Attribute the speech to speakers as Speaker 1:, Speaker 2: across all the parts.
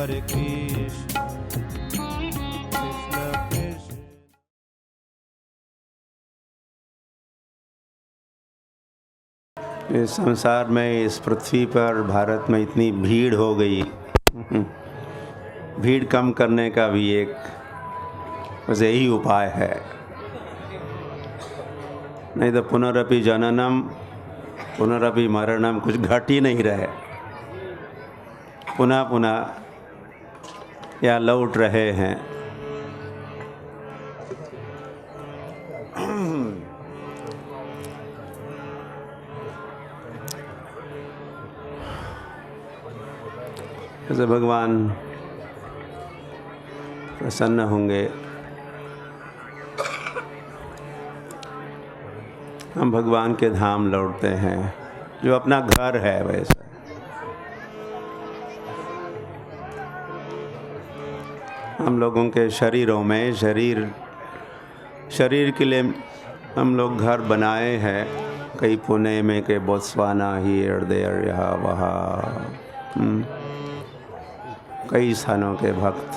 Speaker 1: Hare Krishna Krishna Krishna। इस संसार में, इस पृथ्वी पर, भारत में इतनी भीड़ हो गई। भीड़ कम करने का भी एक बस यही उपाय है, नहीं तो पुनरपि जननम पुनरपि मरणम कुछ घट ही नहीं रहे, पुनः पुनः या लौट रहे हैं। जैसे भगवान प्रसन्न होंगे, हम भगवान के धाम लौटते हैं, जो अपना घर है। वैसे हम लोगों के शरीरों में शरीर के लिए हम लोग घर बनाए हैं, कई पुणे में, के बोत्सवाना, हियर देयर, यहाँ वहाँ, कई स्थानों के भक्त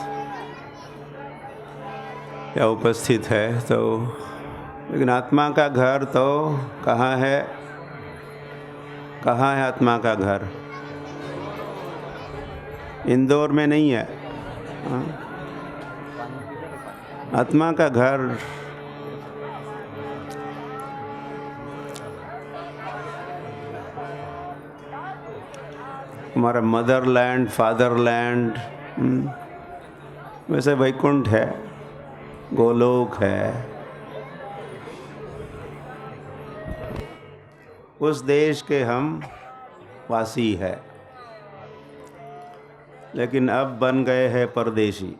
Speaker 1: या उपस्थित है। तो लेकिन आत्मा का घर तो कहाँ है? कहाँ है आत्मा का घर? इंदौर में नहीं है। आत्मा का घर हमारा मदरलैंड, फादरलैंड, वैसे वैकुंठ है, गोलोक है। उस देश के हम वासी है, लेकिन अब बन गए हैं परदेशी।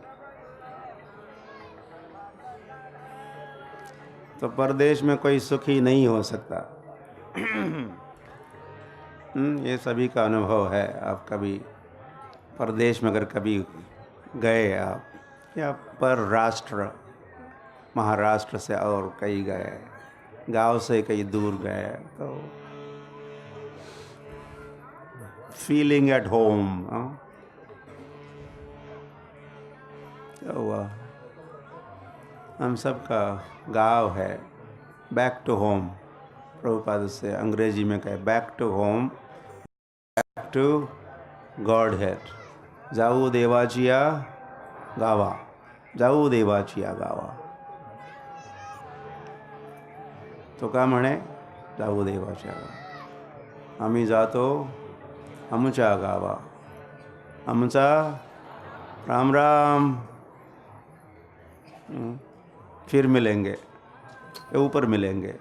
Speaker 1: तो परदेश में कोई सुखी नहीं हो सकता। ये सभी का अनुभव है। आप कभी परदेश में अगर कभी गए आप, या पर राष्ट्र, महाराष्ट्र से और कहीं गए, गांव से कहीं दूर गए, तो फीलिंग एट होम, तो हम सब का गाँव है, बैक टू होम। प्रभुपाद से अंग्रेजी में कहे back to home, back to godhead. जाऊ देवाचिया गावा, जाऊ देवाचिया गावा। तो का म्हणे? जाऊ देवाचिया गावा। आम्ही जातो आमच्या गावा, आमचा राम राम। फिर मिलेंगे, ऊपर मिलेंगे।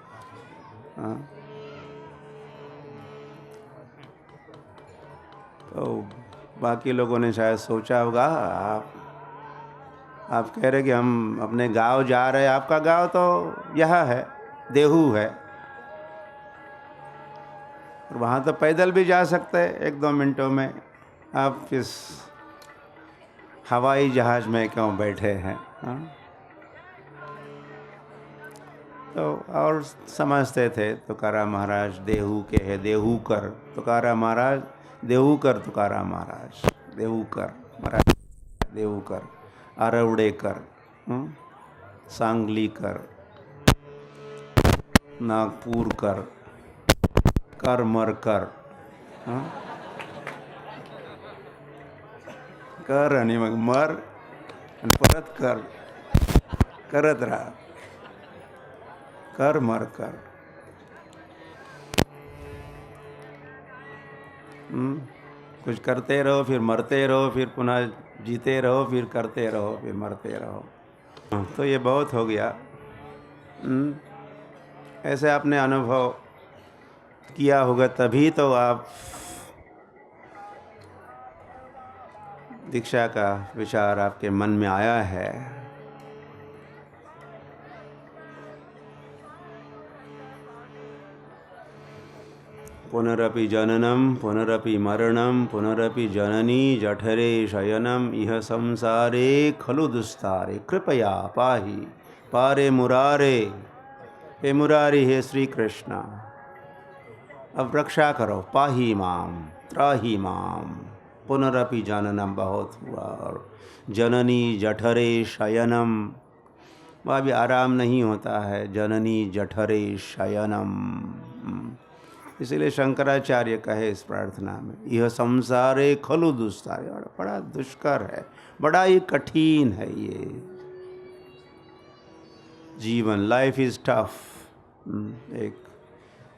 Speaker 1: तो बाकी लोगों ने शायद सोचा होगा, आप कह रहे कि हम अपने गांव जा रहे हैं। आपका गांव तो यह है, देहू है, और वहाँ तो पैदल भी जा सकते हैं 1-2 मिनटों में। आप इस हवाई जहाज़ में क्यों बैठे हैं? तो और समझते थे तुकाराम महाराज देहू के है, देहू कर तुकाराम महाराज, देहू कर तुकाराम महाराज, देहू कर महाराज, देहू कर, आरवडेकर, सांगलीकर, नागपूर कर, कर मर कर, कर आणि मग मर आणि परत कर, करत राहा, कर मर कर। कुछ करते रहो, फिर मरते रहो, फिर पुनः जीते रहो, फिर करते रहो, फिर मरते रहो। तो ये बहुत हो गया। ऐसे आपने अनुभव किया होगा, तभी तो आप दीक्षा का विचार आपके मन में आया है। पुनरपि जननम पुनरपि मरणम पुनरपि जननी जठरे शयनम इह संसारे खलु दुस्तारे कृपया पाहि पारे मुरारे। हे मुरारी, हे श्री कृष्ण, अब रक्षा करो, पाही माम त्राही माम। पुनरपि जननम बहुत हुआ, और जननी जठरे शयनम, वह भी आराम नहीं होता है, जननी जठरे शयनम। इसलिए शंकराचार्य कहे इस प्रार्थना में, यह संसारे खलु दुस्तारे, और बड़ा दुष्कर है, बड़ा ही कठिन है ये जीवन। Life is tough. एक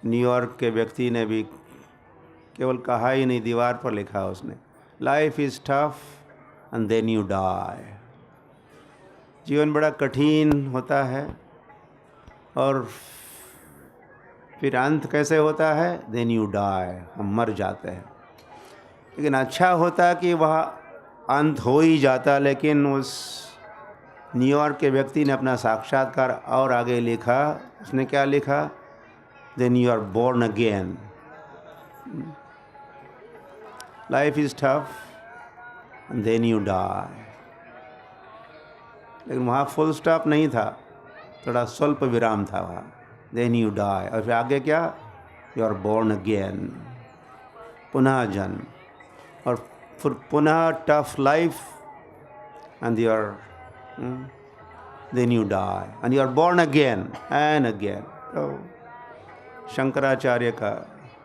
Speaker 1: न्यूयॉर्क के व्यक्ति ने भी केवल कहा ही नहीं, दीवार पर लिखा उसने, life is tough and then you die. जीवन बड़ा कठिन होता है और फिर अंत कैसे होता है, देन यू डाई, हम मर जाते हैं। लेकिन अच्छा होता कि वह अंत हो ही जाता, लेकिन उस न्यूयॉर्क के व्यक्ति ने अपना साक्षात्कार और आगे लिखा। उसने क्या लिखा, then you are born again. Life is tough and then you die. लेकिन वहाँ फुल स्टॉप नहीं था, थोड़ा स्वल्प विराम था वहाँ, देन यू डाई। और फिर आगे क्या, यू आर बोर्न अगेन, पुनः जन्म, और फिर पुनः tough life and you are then you die and you are born again and again. तो शंकराचार्य का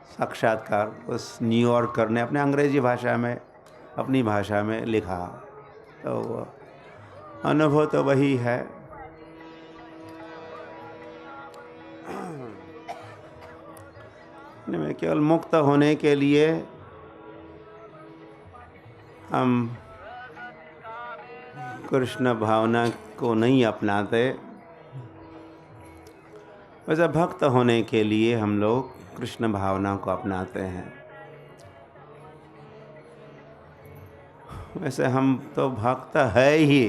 Speaker 1: साक्षात्कार उस न्यूयॉर्कर ने अपने अंग्रेजी भाषा में, अपनी भाषा में लिखा। तो अनुभव तो वही है। में केवल मुक्त होने के लिए हम कृष्ण भावना को नहीं अपनाते, वैसे भक्त होने के लिए हम लोग कृष्ण भावना को अपनाते हैं। वैसे हम तो भक्त है ही,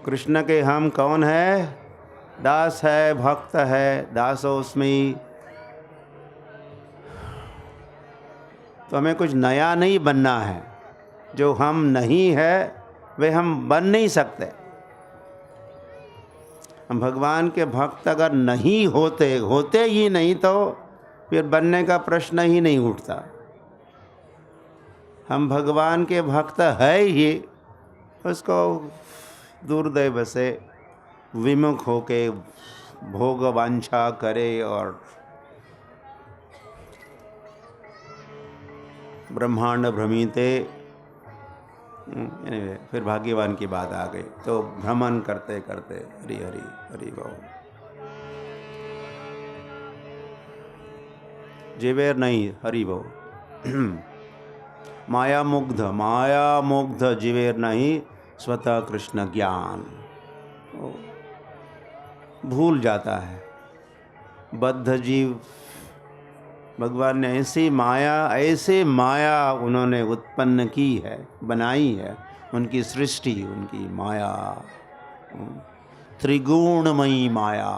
Speaker 1: कृष्ण के हम कौन है, दास है, भक्त है, दासोस्मि। तो हमें कुछ नया नहीं बनना है, जो हम नहीं है वे हम बन नहीं सकते। हम भगवान के भक्त अगर नहीं होते ही नहीं तो फिर बनने का प्रश्न ही नहीं उठता। हम भगवान के भक्त है ही, उसको दुर्दैव से विमुख होके भोग वांछा करे और ब्रह्मांड भ्रमिते। फिर भाग्यवान की बात आ गई, तो भ्रमण करते करते हरि हरि हरि बोल, जीवेर नहीं हरि बोल। माया मुग्ध जीवेर नहीं, स्वतः कृष्ण ज्ञान। भूल जाता है बद्ध जीव। भगवान ने ऐसी माया उन्होंने उत्पन्न की है, बनाई है, उनकी सृष्टि, उनकी माया, त्रिगुणमयी माया।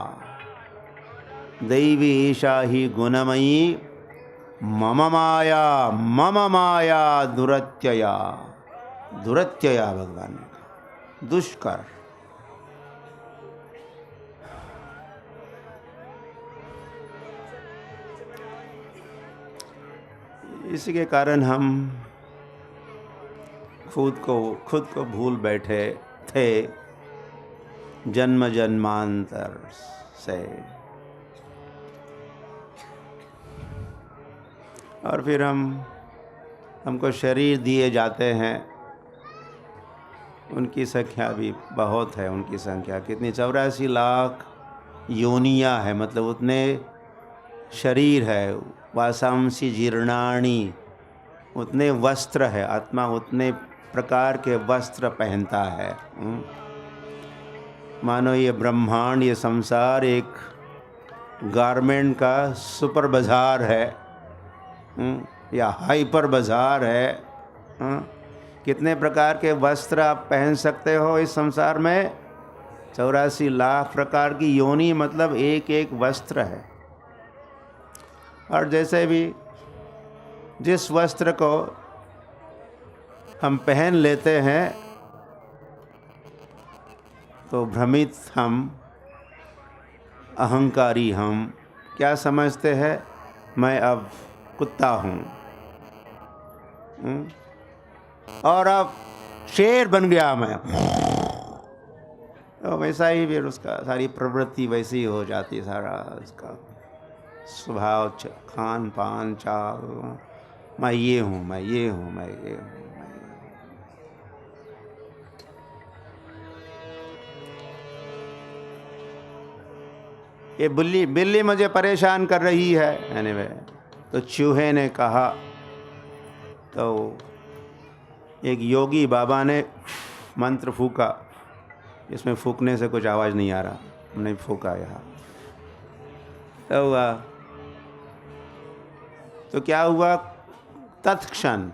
Speaker 1: दैवी ईशा ही गुणमयी, मम माया दुरत्यया भगवान ने कहा, दुष्कर। इसी के कारण हम खुद को भूल बैठे थे जन्म जन्मांतर से। और फिर हमको शरीर दिए जाते हैं, उनकी संख्या भी बहुत है। उनकी संख्या कितनी, 84 लाख योनियाँ है, मतलब उतने शरीर है। वासांसी जीर्णाणी, उतने वस्त्र है, आत्मा उतने प्रकार के वस्त्र पहनता है। मानो ये ब्रह्मांड, ये संसार एक गारमेंट का सुपर बाजार है या हाइपर बाजार है। कितने प्रकार के वस्त्र आप पहन सकते हो इस संसार में, 84 लाख प्रकार की योनि, मतलब एक एक वस्त्र है। और जैसे भी जिस वस्त्र को हम पहन लेते हैं तो भ्रमित हम, अहंकारी हम क्या समझते हैं, मैं अब कुत्ता हूँ, और अब शेर बन गया मैं, तो वैसा ही फिर उसका सारी प्रवृत्ति वैसी हो जाती है, सारा उसका स्वभाव, खान पान, चाल, मैं ये हूँ, मैं ये हूँ, मैं ये हूँ। ये बिल्ली मुझे परेशान कर रही है। एनीवे, तो चूहे ने कहा, तो एक योगी बाबा ने मंत्र फूका, इसमें फूकने से कुछ आवाज़ नहीं आ रहा, नहीं फूका यहाँ, तो क्या हुआ, तत्क्षण,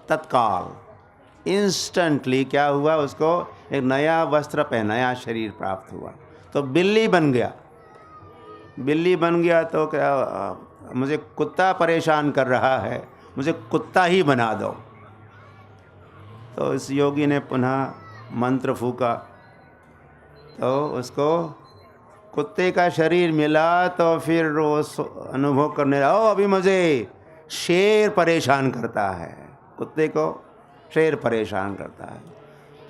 Speaker 1: तत्काल, इंस्टेंटली क्या हुआ, उसको एक नया वस्त्र पहना, नया शरीर प्राप्त हुआ, तो बिल्ली बन गया। बिल्ली बन गया तो क्या, मुझे कुत्ता परेशान कर रहा है, मुझे कुत्ता ही बना दो। तो इस योगी ने पुनः मंत्र फूका, तो उसको कुत्ते का शरीर मिला, तो फिर वो अनुभव करने लगा, अभी मुझे शेर परेशान करता है, कुत्ते को शेर परेशान करता है,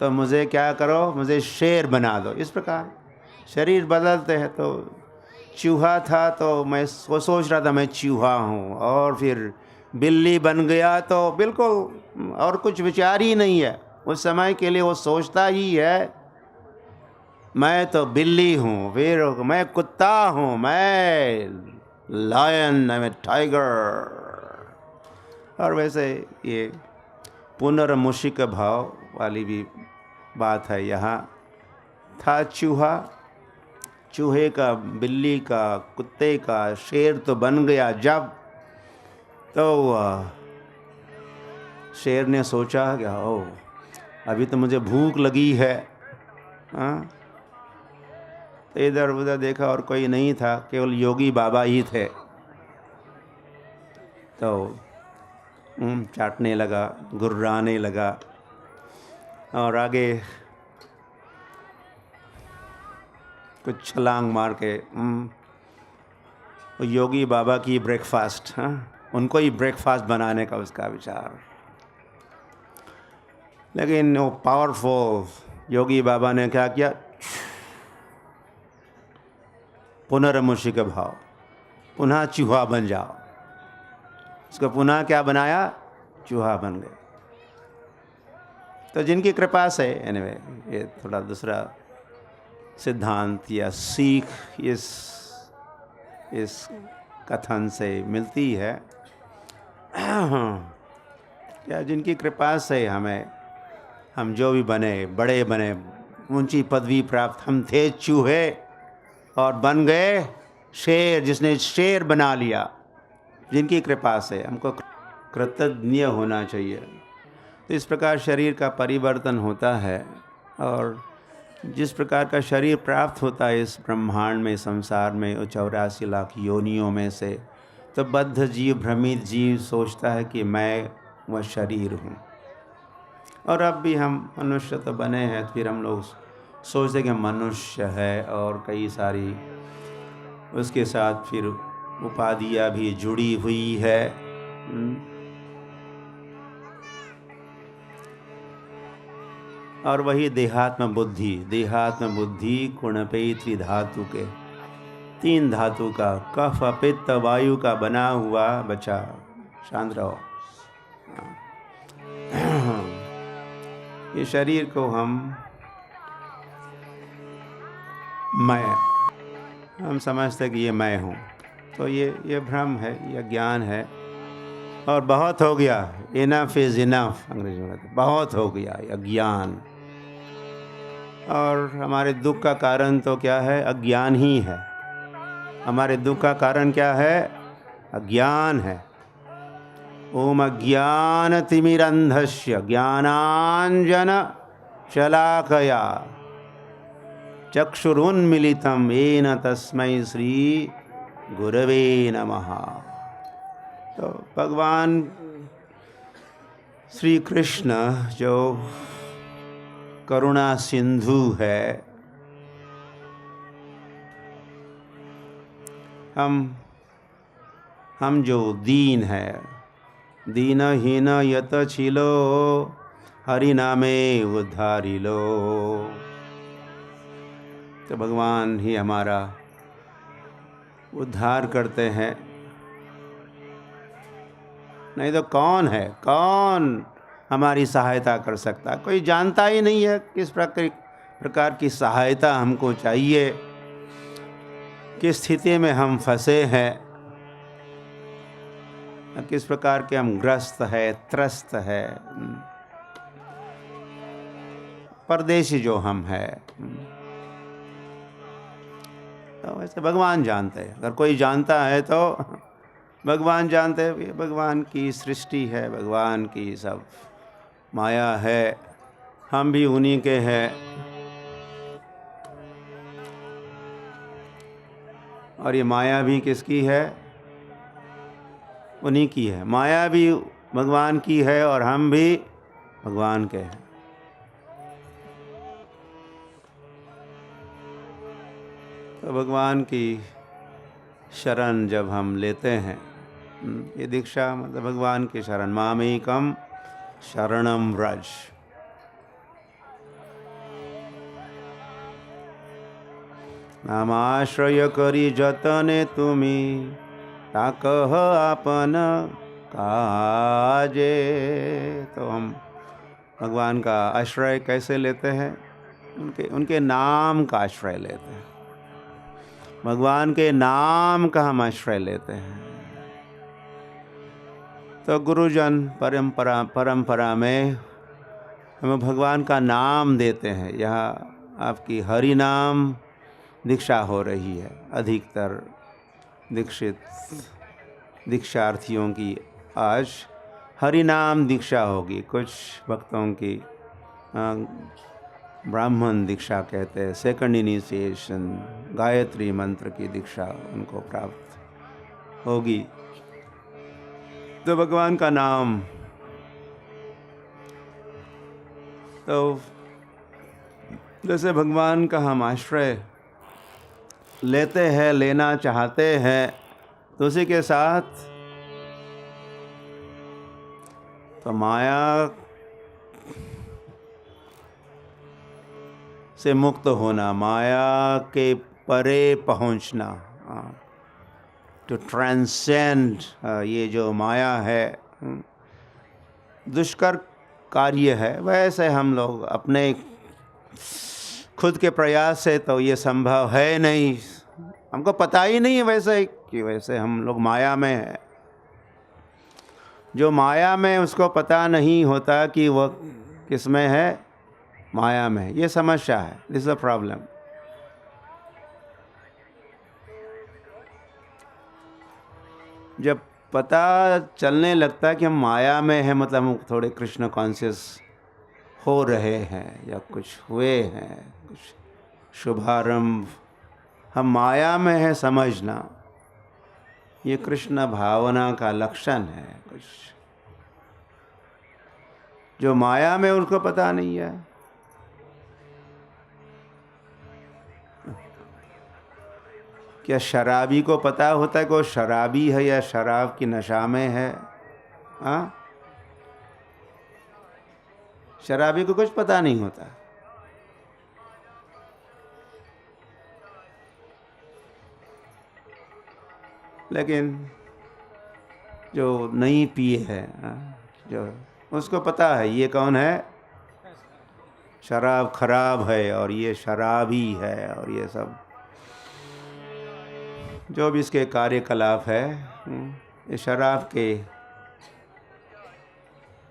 Speaker 1: तो मुझे क्या करो, मुझे शेर बना दो। इस प्रकार शरीर बदलते हैं। तो चूहा था तो मैं सोच रहा था मैं चूहा हूँ, और फिर बिल्ली बन गया तो बिल्कुल और कुछ विचार ही नहीं है उस समय के लिए, वो सोचता ही है मैं तो बिल्ली हूँ, फिर मैं कुत्ता हूँ, मैं लायन, मैं टाइगर। और वैसे ये पुनर्मुषिक भाव वाली भी बात है। यहाँ था चूहा, चूहे का, बिल्ली का, कुत्ते का, शेर तो बन गया जब, तो शेर ने सोचा कि ओ अभी तो मुझे भूख लगी है। हाँ, तो इधर उधर देखा और कोई नहीं था, केवल योगी बाबा ही थे, तो चाटने लगा, गुर्राने लगा, और आगे कुछ छलांग मार के योगी बाबा की ब्रेकफास्ट, हाँ, उनको ही ब्रेकफास्ट बनाने का उसका विचार। लेकिन वो पावरफुल योगी बाबा ने क्या किया, पुनर्मुषिक भाव, पुनः चूहा बन जाओ। उसको पुनः क्या बनाया, चूहा बन गए। तो जिनकी कृपा से, एनीवे, ये थोड़ा दूसरा सिद्धांत या सीख इस कथन से मिलती है। क्या जिनकी कृपा से हम जो भी बने, बड़े बने, ऊंची पदवी प्राप्त, हम थे चूहे और बन गए शेर, जिसने शेर बना लिया, जिनकी कृपा से हमको कृतज्ञ होना चाहिए। तो इस प्रकार शरीर का परिवर्तन होता है, और जिस प्रकार का शरीर प्राप्त होता है इस ब्रह्मांड में, संसार में, 84 लाख योनियों में से, तो बद्ध जीव, भ्रमित जीव सोचता है कि मैं वह शरीर हूँ। और अब भी हम मनुष्य तो बने हैं, फिर हम लोग सोचते हैं कि मनुष्य है, और कई सारी उसके साथ फिर उपाधियाँ भी जुड़ी हुई है। और वही देहात्म बुद्धि कुणपे त्रिधातु के, 3 धातु का, कफ पित्त वायु का बना हुआ बचा। शांत रहो। ये शरीर को हम समझते कि ये मैं हूँ, तो ये भ्रम है, ये ज्ञान है। और बहुत हो गया, इनफ इज इनफ, अंग्रेजी में कहते हैं, बहुत हो गया ये ज्ञान। और हमारे दुख का कारण तो क्या है, अज्ञान ही है। हमारे दुख का कारण क्या है, अज्ञान है। ओम अज्ञानतिमिरन्धस्य ज्ञानाञ्जन शलाकया चक्षुरुन्मीलितं येन तस्मै श्री गुरवे नमः। तो भगवान श्री कृष्ण जो करुणा सिंधु है, हम जो दीन है, दीनहीन यत छिलो हरि नामे उद्धारिलो। तो भगवान ही हमारा उद्धार करते हैं, नहीं तो कौन हमारी सहायता कर सकता? कोई जानता ही नहीं है किस प्रकार की सहायता हमको चाहिए, किस स्थिति में हम फंसे हैं, किस प्रकार के हम ग्रस्त है, त्रस्त है, परदेशी जो हम है। तो वैसे भगवान जानते हैं। अगर कोई जानता है तो भगवान जानते हैं। ये भगवान की सृष्टि है, भगवान की सब माया है, हम भी उन्हीं के हैं। और ये माया भी किसकी है? उन्हीं की है। माया भी भगवान की है और हम भी भगवान के हैं। तो भगवान की शरण जब हम लेते हैं, ये दीक्षा मतलब भगवान की शरण, मामेकम शरणम व्रज। नामाश्रय करी जतने तुमी ताकह आपन काजे। तो हम भगवान का आश्रय कैसे लेते हैं? उनके नाम का आश्रय लेते हैं। भगवान के नाम का हम आश्रय लेते हैं। तो गुरुजन परंपरा में हमें भगवान का नाम देते हैं। यह आपकी हरि नाम दीक्षा हो रही है। अधिकतर दीक्षार्थियों की आज हरि नाम दीक्षा होगी। कुछ भक्तों की ब्राह्मण दीक्षा कहते हैं, सेकंड इनिशिएशन, गायत्री मंत्र की दीक्षा उनको प्राप्त होगी। तो भगवान का नाम, तो जैसे भगवान का हम आश्रय लेते हैं, लेना चाहते हैं, तो उसी के साथ तो माया से मुक्त होना, माया के परे पहुंचना, टू ट्रांसेंड ये जो माया है, दुष्कर कार्य है। वैसे हम लोग अपने खुद के प्रयास से तो ये संभव है नहीं। हमको पता ही नहीं है वैसे हम लोग माया में हैं। जो माया में उसको पता नहीं होता कि वह किस में है, माया में। ये समस्या है, दिस इज अ प्रॉब्लम। जब पता चलने लगता कि हम माया में हैं, मतलब हम थोड़े कृष्ण कॉन्शियस हो रहे हैं या कुछ हुए हैं, कुछ शुभारंभ, हम माया में हैं, समझना ये कृष्ण भावना का लक्षण है। कुछ जो माया में उनको पता नहीं है। क्या शराबी को पता होता है कि वो शराबी है या शराब की नशा में है? हाँ, शराबी को कुछ पता नहीं होता। लेकिन जो नहीं पिए है, जो उसको पता है ये कौन है, शराब खराब है और ये शराबी है, और ये सब जो भी इसके कार्यकलाप है, ये शराब के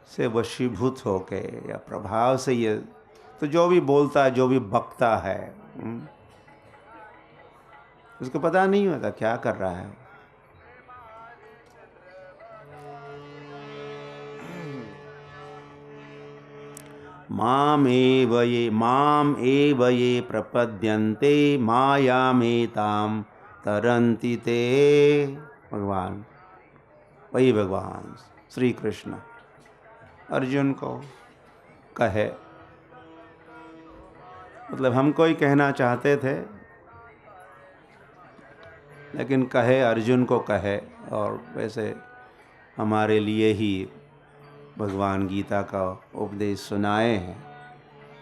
Speaker 1: से वशीभूत होके या प्रभाव से ये, तो जो भी बोलता है, जो भी बकता है, उसको पता नहीं होता क्या कर रहा है। माम एव ये प्रपद्यन्ते मायामेतां तरन्ति ते। भगवान, वही भगवान श्री कृष्ण अर्जुन को कहे, मतलब हमको ही कहना चाहते थे, लेकिन कहे अर्जुन को कहे। और वैसे हमारे लिए ही भगवान गीता का उपदेश सुनाए हैं।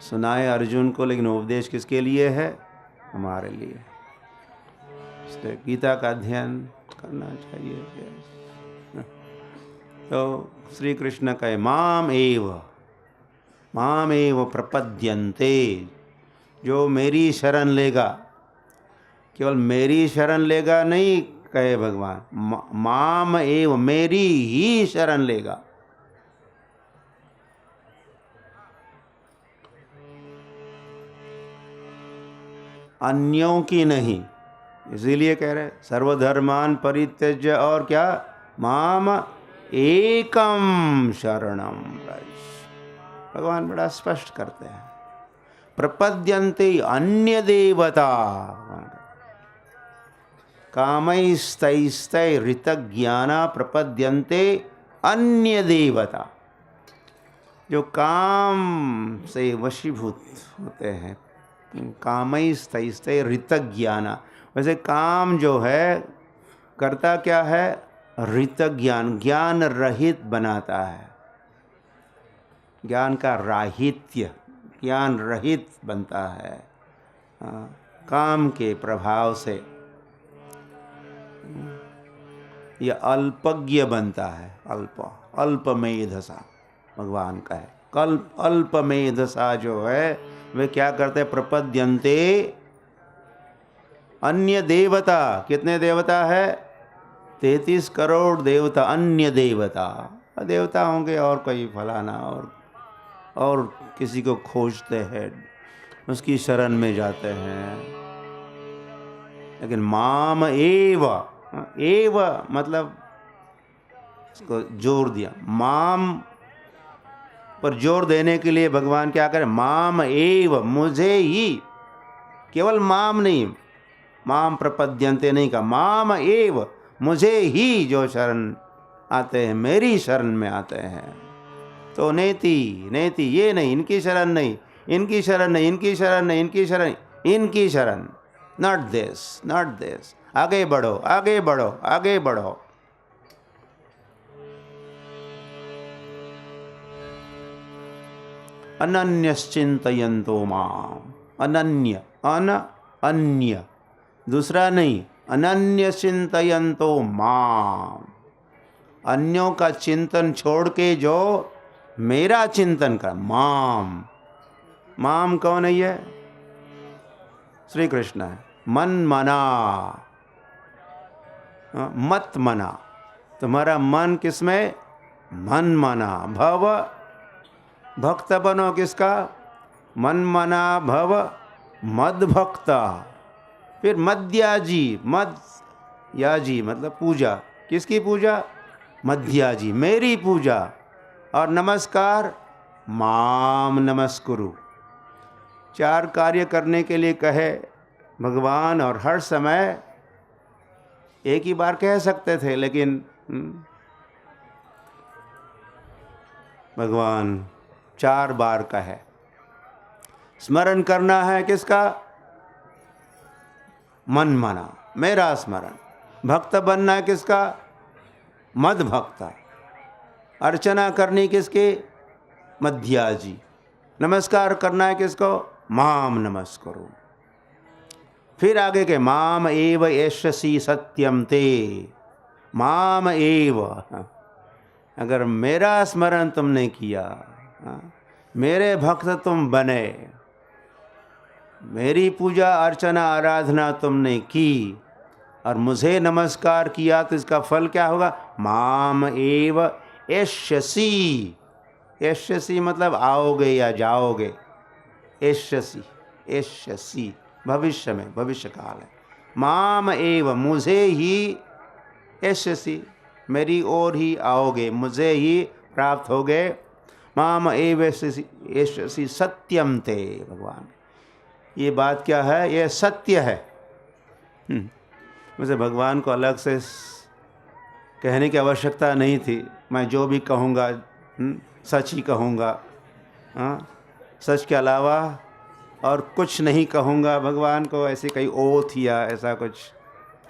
Speaker 1: सुनाए अर्जुन को, लेकिन उपदेश किसके लिए है? हमारे लिए। इसलिए गीता का अध्ययन करना चाहिए। तो श्री कृष्ण कहे माम एव प्रपद्यन्ते, जो मेरी शरण लेगा, केवल मेरी शरण लेगा नहीं, कहे भगवान, माम एव, मेरी ही शरण लेगा। अन्यों की नहीं। इसीलिए कह रहे सर्वधर्मान परित्यज्य, और क्या, माम एकम शरणम व्रज। भगवान बड़ा स्पष्ट करते हैं। प्रपद्यन्ते अन्य देवता, कामैस्तैस्तै ऋतज्ञाना प्रपद्यन्ते अन्य देवता। जो काम से वशीभूत होते हैं, कामैस्तैस्तै ऋतज्ञाना। वैसे काम जो है करता क्या है? ऋतज्ञान, ज्ञान रहित बनाता है। ज्ञान का राहित्य, ज्ञान रहित बनता है काम के प्रभाव से। यह अल्पज्ञ बनता है, अल्पमेधसा। भगवान का है अल्पमेधसा जो है, वे क्या करते? प्रपद्यन्ते अन्य देवता। कितने देवता है? 33 करोड़ देवता, अन्य देवता। देवता होंगे और कोई फलाना, और किसी को खोजते हैं, उसकी शरण में जाते हैं। लेकिन माम एव मतलब इसको जोर दिया, माम पर जोर देने के लिए भगवान क्या करें? माम एव, मुझे ही। केवल माम नहीं, माम प्रपद्यन्ते नहीं का, माम एव, मुझे ही जो शरण आते हैं, मेरी शरण में आते हैं। तो नेति ये नहीं, इनकी शरण नहीं, इनकी शरण नहीं, इनकी शरण नहीं, इनकी शरण, इनकी शरण। Not this. आगे बढ़ो, आगे बढ़ो, आगे बढ़ो। अनन्यश्चिन्तयन्तो माम। अनन्य, अन्य, दूसरा नहीं, अनन्यश्चिन्तयन्तो माम। अन्यों का चिंतन छोड़ के जो मेरा चिंतन कर, माम कौन है? ये श्री कृष्ण है। मन मना, मत मना। तुम्हारा मन किसमें? मन मना भव, भक्त बनो किसका? मन मना भव मद भक्ता। फिर मद्याजी, मद्याजी मतलब पूजा। किसकी पूजा? मध्याजी, मेरी पूजा। और नमस्कार, माम नमस्कुरु। 4 कार्य करने के लिए कहे भगवान, और हर समय एक ही बार कह सकते थे, लेकिन भगवान 4 बार कहे। स्मरण करना है किसका? मन मना, मेरा स्मरण। भक्त बनना है किसका? मद भक्ता। अर्चना करनी किसकी? मध्याजी। नमस्कार करना है किसको? माम नमस्करो। फिर आगे के माम एव यशसी सत्यम ते, माम एव। अगर मेरा स्मरण तुमने किया, मेरे भक्त तुम बने, मेरी पूजा अर्चना आराधना तुमने की और मुझे नमस्कार किया, तो इसका फल क्या होगा? माम एव यश्यसि। यश्यसि मतलब आओगे या जाओगे। यश्यसि भविष्य में, भविष्य काल है। माम एव, मुझे ही, यश्यसि मेरी ओर ही आओगे, मुझे ही प्राप्त होगे। माम एव यश्यसि सत्यम ते। भगवान ये बात क्या है? ये सत्य है। मुझे भगवान को अलग से कहने की आवश्यकता नहीं थी। मैं जो भी कहूँगा सच ही कहूँगा, सच के अलावा और कुछ नहीं कहूँगा। भगवान को ऐसी कई ओथ या ऐसा कुछ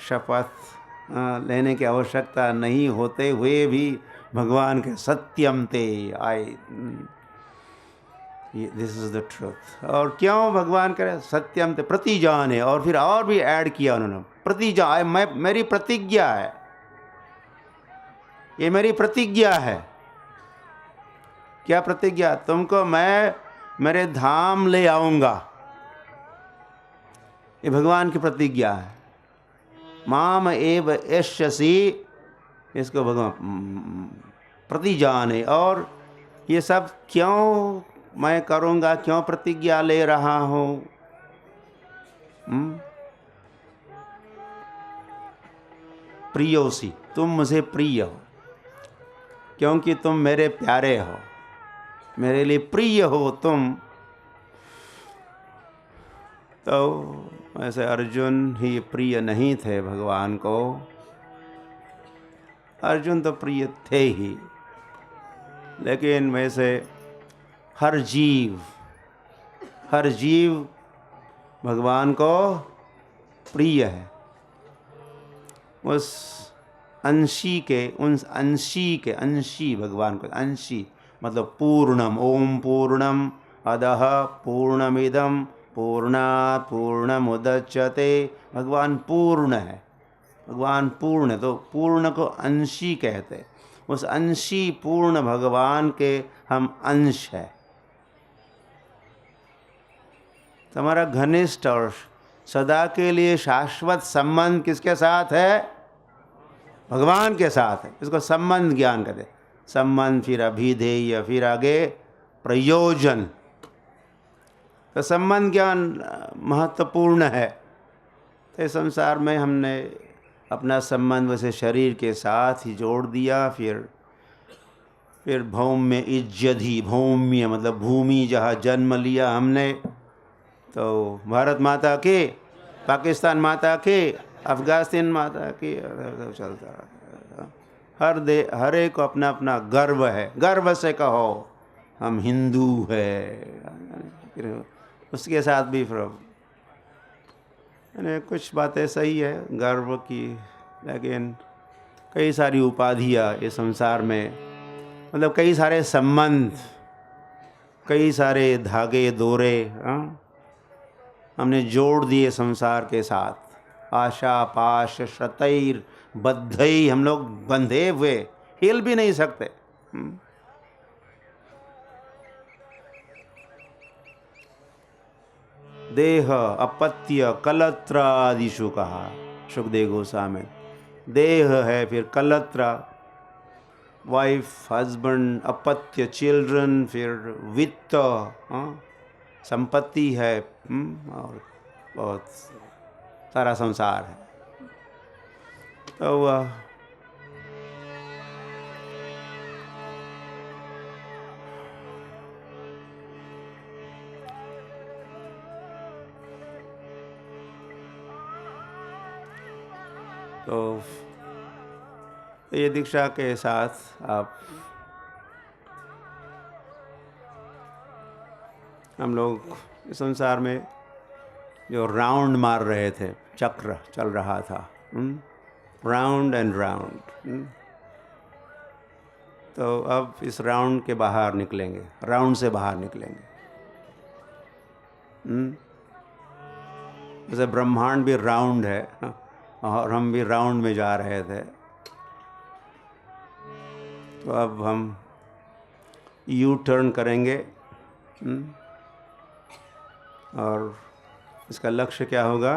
Speaker 1: शपथ लेने की आवश्यकता नहीं होते हुए भी भगवान के सत्यम ते आए, दिस इज द ट्रुथ। और क्यों भगवान करे सत्यम ते प्रतिजान है, और फिर और भी ऐड किया उन्होंने, प्रतिजा मैं, मेरी प्रतिज्ञा है, ये मेरी प्रतिज्ञा है। क्या प्रतिज्ञा? तुमको मैं मेरे धाम ले आऊंगा, ये भगवान की प्रतिज्ञा है। माम एव यस्यसि, इसको भगवान प्रतिजान है। और ये सब क्यों मैं करूंगा, क्यों प्रतिज्ञा ले रहा हूं? प्रियोसी, तुम मुझे प्रिय हो, क्योंकि तुम मेरे प्यारे हो, मेरे लिए प्रिय हो तुम। तो वैसे अर्जुन ही प्रिय नहीं थे भगवान को, अर्जुन तो प्रिय थे ही, लेकिन वैसे हर जीव भगवान को प्रिय है। उस अंशी भगवान को, अंशी मतलब पूर्णम, ओम पूर्णम अदः पूर्णमिदम पूर्णात् पूर्णमुदच्यते। भगवान पूर्ण है, भगवान पूर्ण है, तो पूर्ण को अंशी कहते। उस अंशी पूर्ण भगवान के हम अंश है। तुम्हारा घनिष्ठ और सदा के लिए शाश्वत संबंध किसके साथ है? भगवान के साथ है। इसको संबंध ज्ञान कहते। संबंध, फिर अभिधेय, फिर आगे प्रयोजन। तो संबंध ज्ञान महत्वपूर्ण है। तो संसार में हमने अपना संबंध वैसे शरीर के साथ ही जोड़ दिया। फिर भौम्य इज्जधि, भौम्य मतलब भूमि, जहाँ जन्म लिया हमने, तो भारत माता के, पाकिस्तान माता के, अफगानिस्तान माता के, चलता। हर एक को अपना अपना गर्व है। गर्व से कहो हम हिंदू है। उसके साथ भी कुछ बातें सही है गर्व की, लेकिन कई सारी उपाधियाँ इस संसार में, मतलब कई सारे संबंध, कई सारे धागे दोरे हमने जोड़ दिए संसार के साथ। आशा पाश शतैर बद्धई, हम लोग बंधे हुए, हिल भी नहीं सकते। देह अपत्य कलत्र आदिशु कहा सुखदेव गोस्वामी। देह है, फिर कलत्र वाइफ हस्बैंड, अपत्य चिल्ड्रन, फिर वित्त संपत्ति है, और बहुत सारा संसार है। तो ये दीक्षा के साथ आप हम लोग संसार में जो राउंड मार रहे थे, चक्र चल रहा था, राउंड एंड राउंड। तो अब इस राउंड के बाहर निकलेंगे, राउंड से बाहर निकलेंगे। जैसे ब्रह्मांड भी राउंड है और हम भी राउंड में जा रहे थे। तो अब हम यू टर्न करेंगे, और इसका लक्ष्य क्या होगा?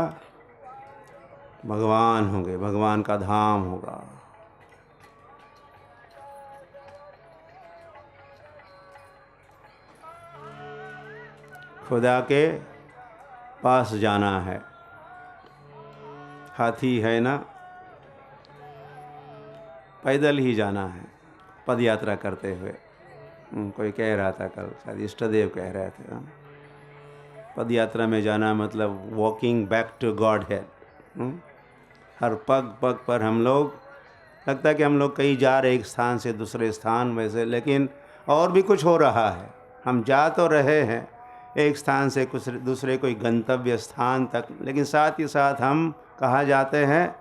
Speaker 1: भगवान होंगे, भगवान का धाम होगा। खुदा के पास जाना है। हाथी है ना, पैदल ही जाना है, पद यात्रा करते हुए। कोई कह रहा था कल, शायद इष्टदेव कह रहे थे, पद यात्रा में जाना मतलब walking back to Godhead. हर पग पग पर हम लोग, लगता है कि हम लोग कहीं जा रहे एक स्थान से दूसरे स्थान वैसे, लेकिन और भी कुछ हो रहा है। हम जा तो रहे हैं एक स्थान से कुछ दूसरे कोई गंतव्य स्थान तक, लेकिन साथ ही साथ हम कहाँ जाते हैं?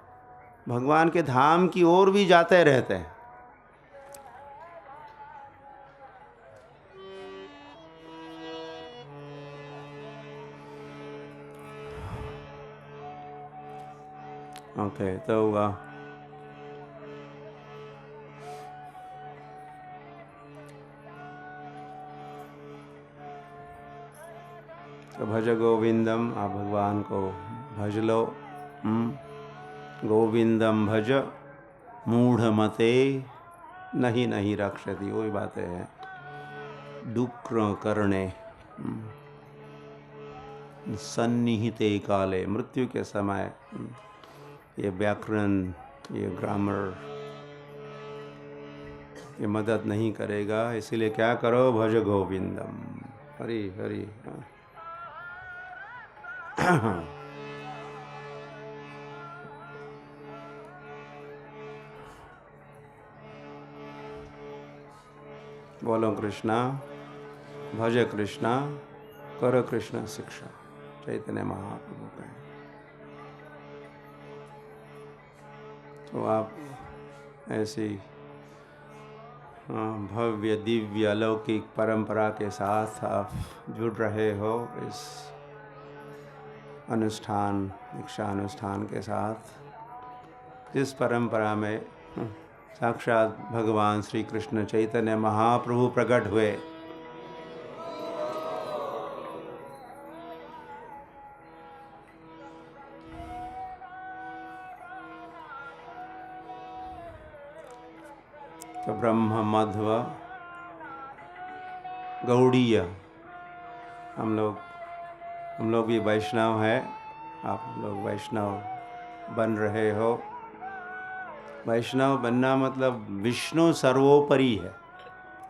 Speaker 1: भगवान के धाम की ओर भी जाते रहते हैं। ओके, तो भज गोविंदम, आप भगवान को भज लो। गोविंदम भज मूढ़मते नहीं नहीं रक्षति, वही बातें हैं। डुक्र करणे सन्निहिते काले, मृत्यु के समय ये व्याकरण, ये ग्रामर ये मदद नहीं करेगा। इसीलिए क्या करो, भज गोविंदम, हरि हरि। बोलो कृष्णा, भज कृष्णा, कर कृष्ण शिक्षा, चैतन्य महाप्रभु का। तो आप ऐसी भव्य दिव्य अलौकिक परंपरा के साथ आप जुड़ रहे हो, इस अनुष्ठान, दीक्षा अनुष्ठान के साथ, जिस परंपरा में साक्षात भगवान श्री कृष्ण चैतन्य महाप्रभु प्रकट हुए। तो ब्रह्म मध्व गौड़ीय, हम लोग भी वैष्णव हैं। आप लोग वैष्णव बन रहे हो। वैष्णव बनना मतलब विष्णु सर्वोपरि है,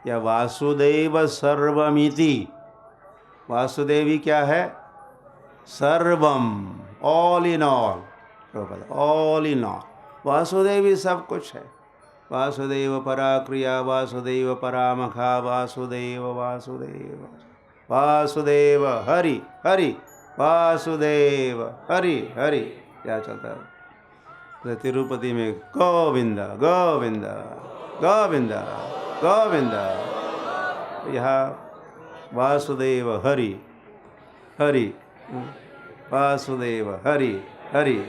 Speaker 1: या वासुदेव सर्वमिति। वासुदेवी क्या है? सर्वम, all in all, all in all. Vasudevi सब कुछ है। वासुदेव परा क्रिया, वासुदेव परामखा, वासुदेव वासुदेव वासुदेव हरि हरि, वासुदेव हरि हरि। क्या चलता है तो तिरुपति में गोविंदा गोविंदा गोविंदा गोविंदा, यहाँ वासुदेव हरि हरि, वासुदेव हरि हरि,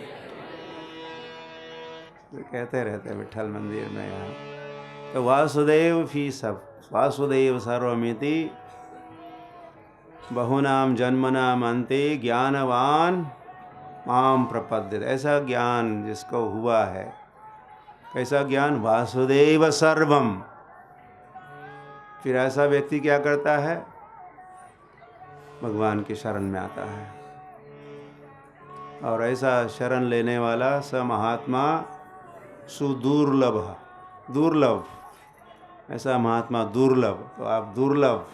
Speaker 1: कहते रहते विठल मंदिर में। यहाँ तो वासुदेव भी सब, वासुदेव सर्वमिति, बहुनाम जन्मनाम अन्ते ज्ञानवान माम प्रपद्यते। ऐसा ज्ञान जिसको हुआ है, कैसा ज्ञान? वासुदेव सर्वम। फिर ऐसा व्यक्ति क्या करता है? भगवान की शरण में आता है, और ऐसा शरण लेने वाला स महात्मा सुदुर्लभ, दुर्लभ, ऐसा महात्मा दुर्लभ। तो आप दुर्लभ,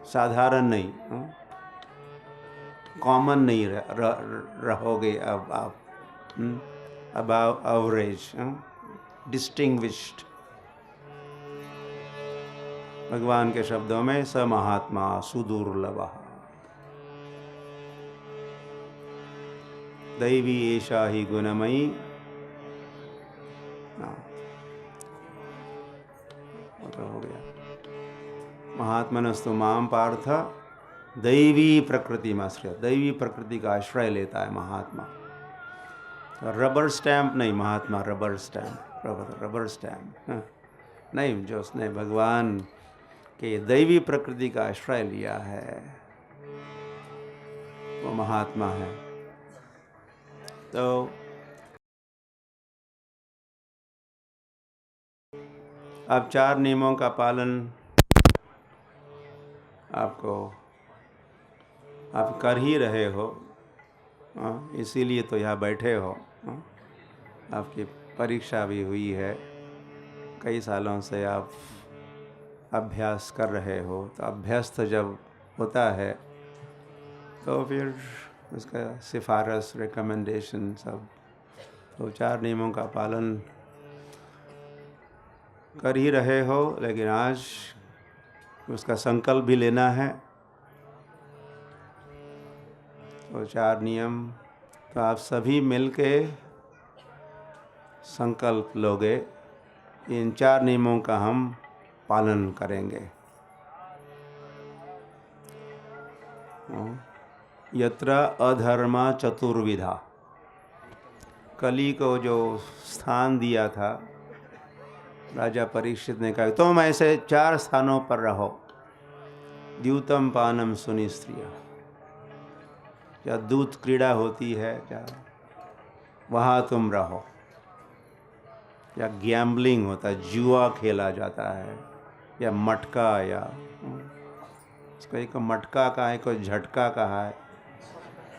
Speaker 1: साधारण नहीं, कॉमन नहीं रहोगे अब आप, अबाव एवरेज, डिस्टिंग्विश्ड। भगवान के शब्दों में स महात्मा सुदुर्लभ, दैवी एषा ही गुणमयी। हो गया। महात्मनस्तु माम पार्थ दैवी प्रकृति में आश्रय, दैवी प्रकृति का आश्रय लेता है महात्मा। रबर स्टैंप नहीं, महात्मा रबर स्टैंप, रबर स्टैंप नहीं, जो उसने भगवान के दैवी प्रकृति का आश्रय लिया है वो महात्मा है। तो अब 4 नियमों का पालन आप कर ही रहे हो, इसीलिए तो यहाँ बैठे हो। आपकी परीक्षा भी हुई है, कई सालों से आप अभ्यास कर रहे हो। तो अभ्यस्त जब होता है तो फिर उसका सिफारिश, रिकमेंडेशन सब, तो 4 नियमों का पालन कर ही रहे हो। लेकिन आज उसका संकल्प भी लेना है। तो 4 नियम तो आप सभी मिलके संकल्प लोगे, इन 4 नियमों का हम पालन करेंगे। यत्र अधर्मा चतुर्विधा, कली को जो स्थान दिया था राजा परीक्षित ने कहा तुम ऐसे 4 स्थानों पर रहो। द्यूतम पानम सुनि स्त्रिया, या दूत क्रीड़ा होती है क्या, वहाँ तुम रहो। या गैम्बलिंग होता है, जुआ खेला जाता है, या मटका, या इसको एक मटका का है, कोई झटका का है,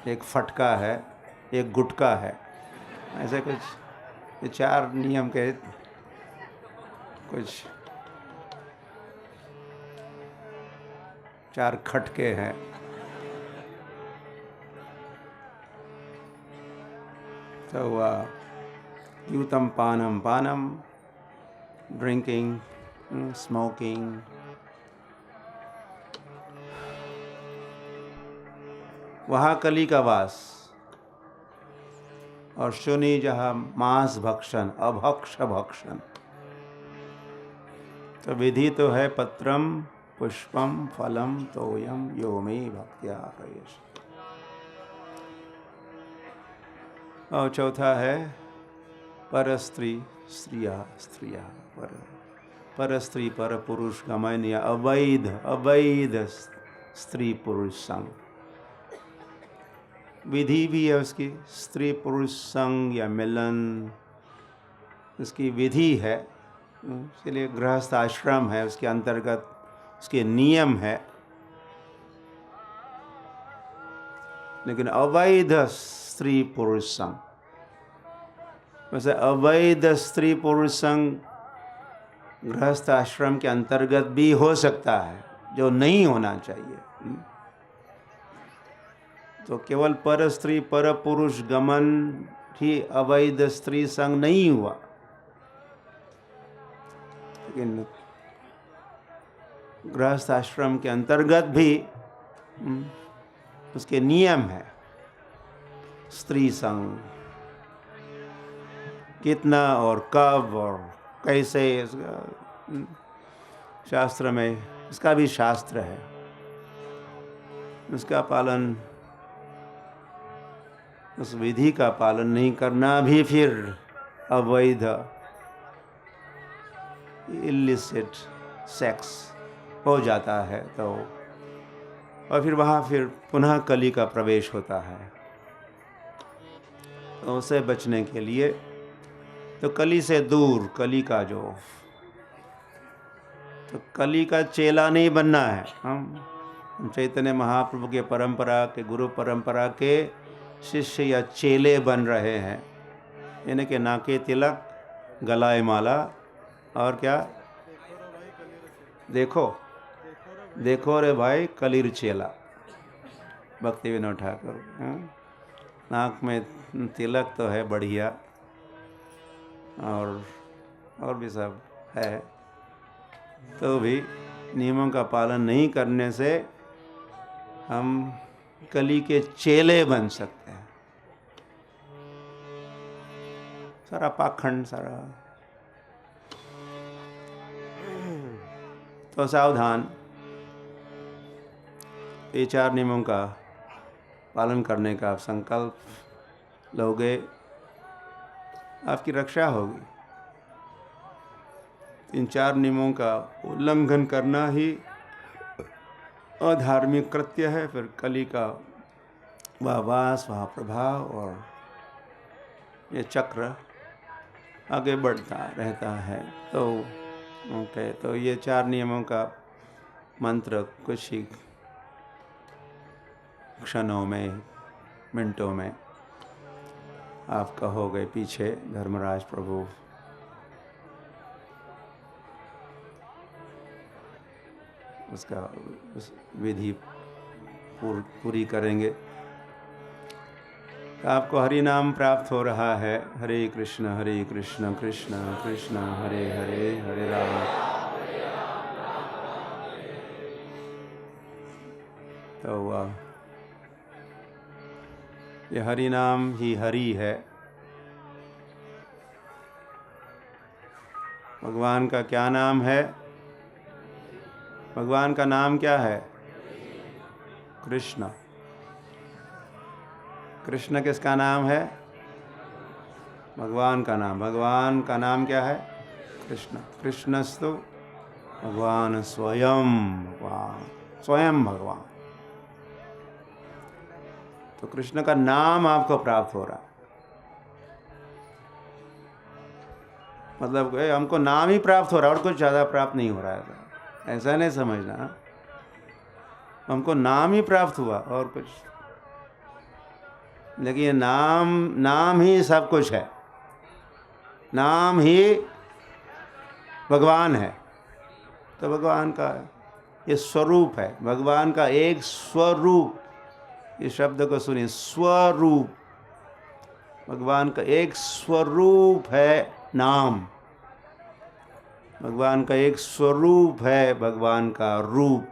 Speaker 1: एक फटका है, एक गुटका है, ऐसे कुछ ये 4 नियम के कुछ 4 खटके हैं। तो यूतम पानम पानम, ड्रिंकिंग, स्मोकिंग, वहाँ कली का वास। और शूनि जहाँ मांस भक्षण, अभक्ष भक्षण। तो विधि तो है पत्रम पुष्पम फलम तोयम यो मे भक्त्या करिष्यति। और चौथा है परस्त्री स्त्रिया स्त्रिया, पर स्त्री पर पुरुष गमन, या अवैध स्त्री पुरुष संग। विधि भी है उसकी, स्त्री पुरुष संग या मिलन, उसकी विधि है। इसलिए गृहस्थ आश्रम है, उसके अंतर्गत उसके नियम है। लेकिन अवैध स्त्री पुरुष संग, वैसे अवैध स्त्री पुरुष संग गृहस्थ आश्रम के अंतर्गत भी हो सकता है, जो नहीं होना चाहिए। तो केवल पर स्त्री पर पुरुष गमन ही अवैध स्त्री संग नहीं हुआ, लेकिन गृहस्थ आश्रम के अंतर्गत भी उसके नियम है। स्त्री संग कितना और कब और कैसे, शास्त्र में इसका भी शास्त्र है। उसका पालन, उस विधि का पालन नहीं करना भी फिर अवैध इलिसिट सेक्स हो जाता है। तो और फिर वहाँ फिर पुनः कली का प्रवेश होता है। तो उसे बचने के लिए तो कली से दूर, कली का जो, तो कली का चेला नहीं बनना है। हम चैतन्य महाप्रभु के परंपरा के, गुरु परंपरा के शिष्य या चेले बन रहे हैं। यानी कि नाके तिलक, गलाए माला, और क्या, देखो देखो रे भाई कलीर चेला, भक्ति विनोद ठाकुर। नाक में तिलक तो है बढ़िया, और भी सब है, तो भी नियमों का पालन नहीं करने से हम कली के चेले बन सकते हैं। सारा पाखंड, सारा। तो सावधान, ये 4 नियमों का पालन करने का आप संकल्प लोगे, आपकी रक्षा होगी। इन 4 नियमों का उल्लंघन करना ही अधार्मिक कृत्य है। फिर कली का वह वास, वह प्रभाव, और ये चक्र आगे बढ़ता रहता है। तो ओके, तो ये 4 नियमों का मंत्र कुछ ही क्षणों में, मिनटों में आप कहोगे। पीछे धर्मराज प्रभु उसका उस विधि पूरी करेंगे। आपको हरि नाम प्राप्त हो रहा है। हरे कृष्ण कृष्ण कृष्ण हरे हरे, हरे राम। तो ये हरि नाम ही हरि है। भगवान का क्या नाम है? भगवान का नाम क्या है? कृष्ण। कृष्ण किसका नाम है? भगवान का नाम। भगवान का नाम क्या है? कृष्ण। कृष्णस्तु भगवान स्वयं। भगवान स्वयं भगवान। तो कृष्ण का नाम आपको प्राप्त हो रहा है। मतलब हमको नाम ही प्राप्त हो रहा है और कुछ ज़्यादा प्राप्त नहीं हो रहा है, ऐसा नहीं समझना। हमको नाम ही प्राप्त हुआ और कुछ, लेकिन ये नाम ही सब कुछ है। नाम ही भगवान है। तो भगवान का ये स्वरूप है। भगवान का एक स्वरूप, इस शब्द को सुनिए, स्वरूप। भगवान का एक स्वरूप है नाम। भगवान का एक स्वरूप है, भगवान का रूप,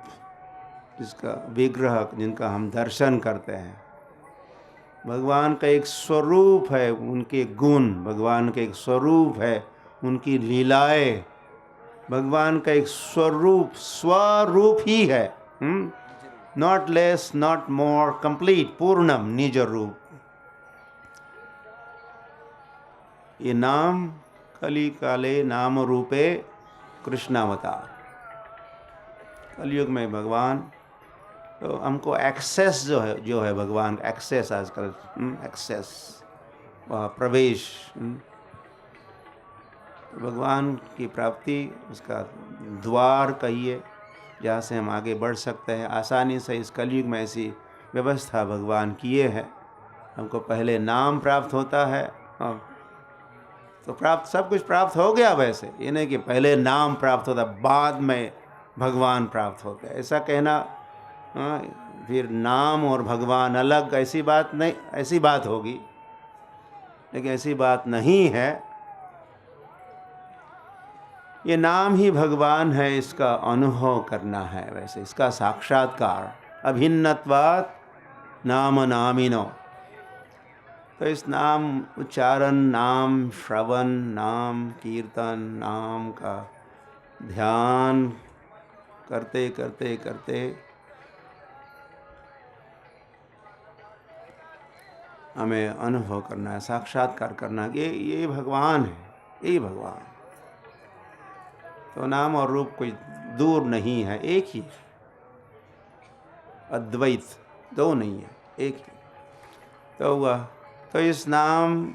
Speaker 1: जिसका विग्रह, जिनका हम दर्शन करते हैं। भगवान का एक स्वरूप है उनके गुण। भगवान का एक स्वरूप है उनकी लीलाएं। भगवान का एक स्वरूप ही है। Not less not more, complete, पूर्णम, निज रूप। ये नाम कली काले नाम रूपे कृष्णावतार। कलयुग में भगवान, तो हमको एक्सेस जो है भगवान का एक्सेस, आजकल एक्सेस, प्रवेश, भगवान की प्राप्ति, उसका द्वार कहिए, जहाँ से हम आगे बढ़ सकते हैं आसानी से। इस कलयुग में ऐसी व्यवस्था भगवान किए है। हमको पहले नाम प्राप्त होता है, तो प्राप्त, सब कुछ प्राप्त हो गया। वैसे ये नहीं कि पहले नाम प्राप्त होता बाद में भगवान प्राप्त होते, ऐसा कहना, फिर नाम और भगवान अलग, ऐसी बात नहीं। ऐसी बात होगी, लेकिन ऐसी बात नहीं है। ये नाम ही भगवान है, इसका अनुभव करना है। वैसे इसका साक्षात्कार, अभिन्नत्वात् नाम नामिनो। तो इस नाम उच्चारण, नाम श्रवण, नाम कीर्तन, नाम का ध्यान करते करते करते हमें अनुभव करना है, साक्षात्कार करना है। ये भगवान है, यही भगवान। तो नाम और रूप कोई दूर नहीं है, एक ही है। अद्वैत, दो नहीं है, एक ही। तो हुआ, तो इस नाम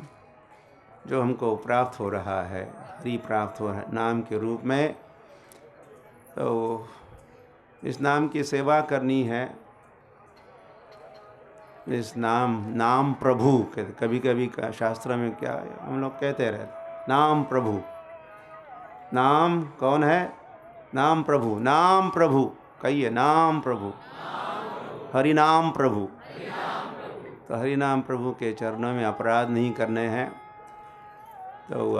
Speaker 1: जो हमको प्राप्त हो रहा है, हरि प्राप्त हो रहा है नाम के रूप में, तो इस नाम की सेवा करनी है। इस नाम प्रभु कहते, कभी कभी शास्त्र में क्या हम लोग कहते रहते, नाम प्रभु। नाम कौन है? नाम प्रभु। नाम प्रभु कहिए, नाम प्रभु, हरि नाम प्रभु। तो हरि नाम प्रभु के चरणों में अपराध नहीं करने हैं। तो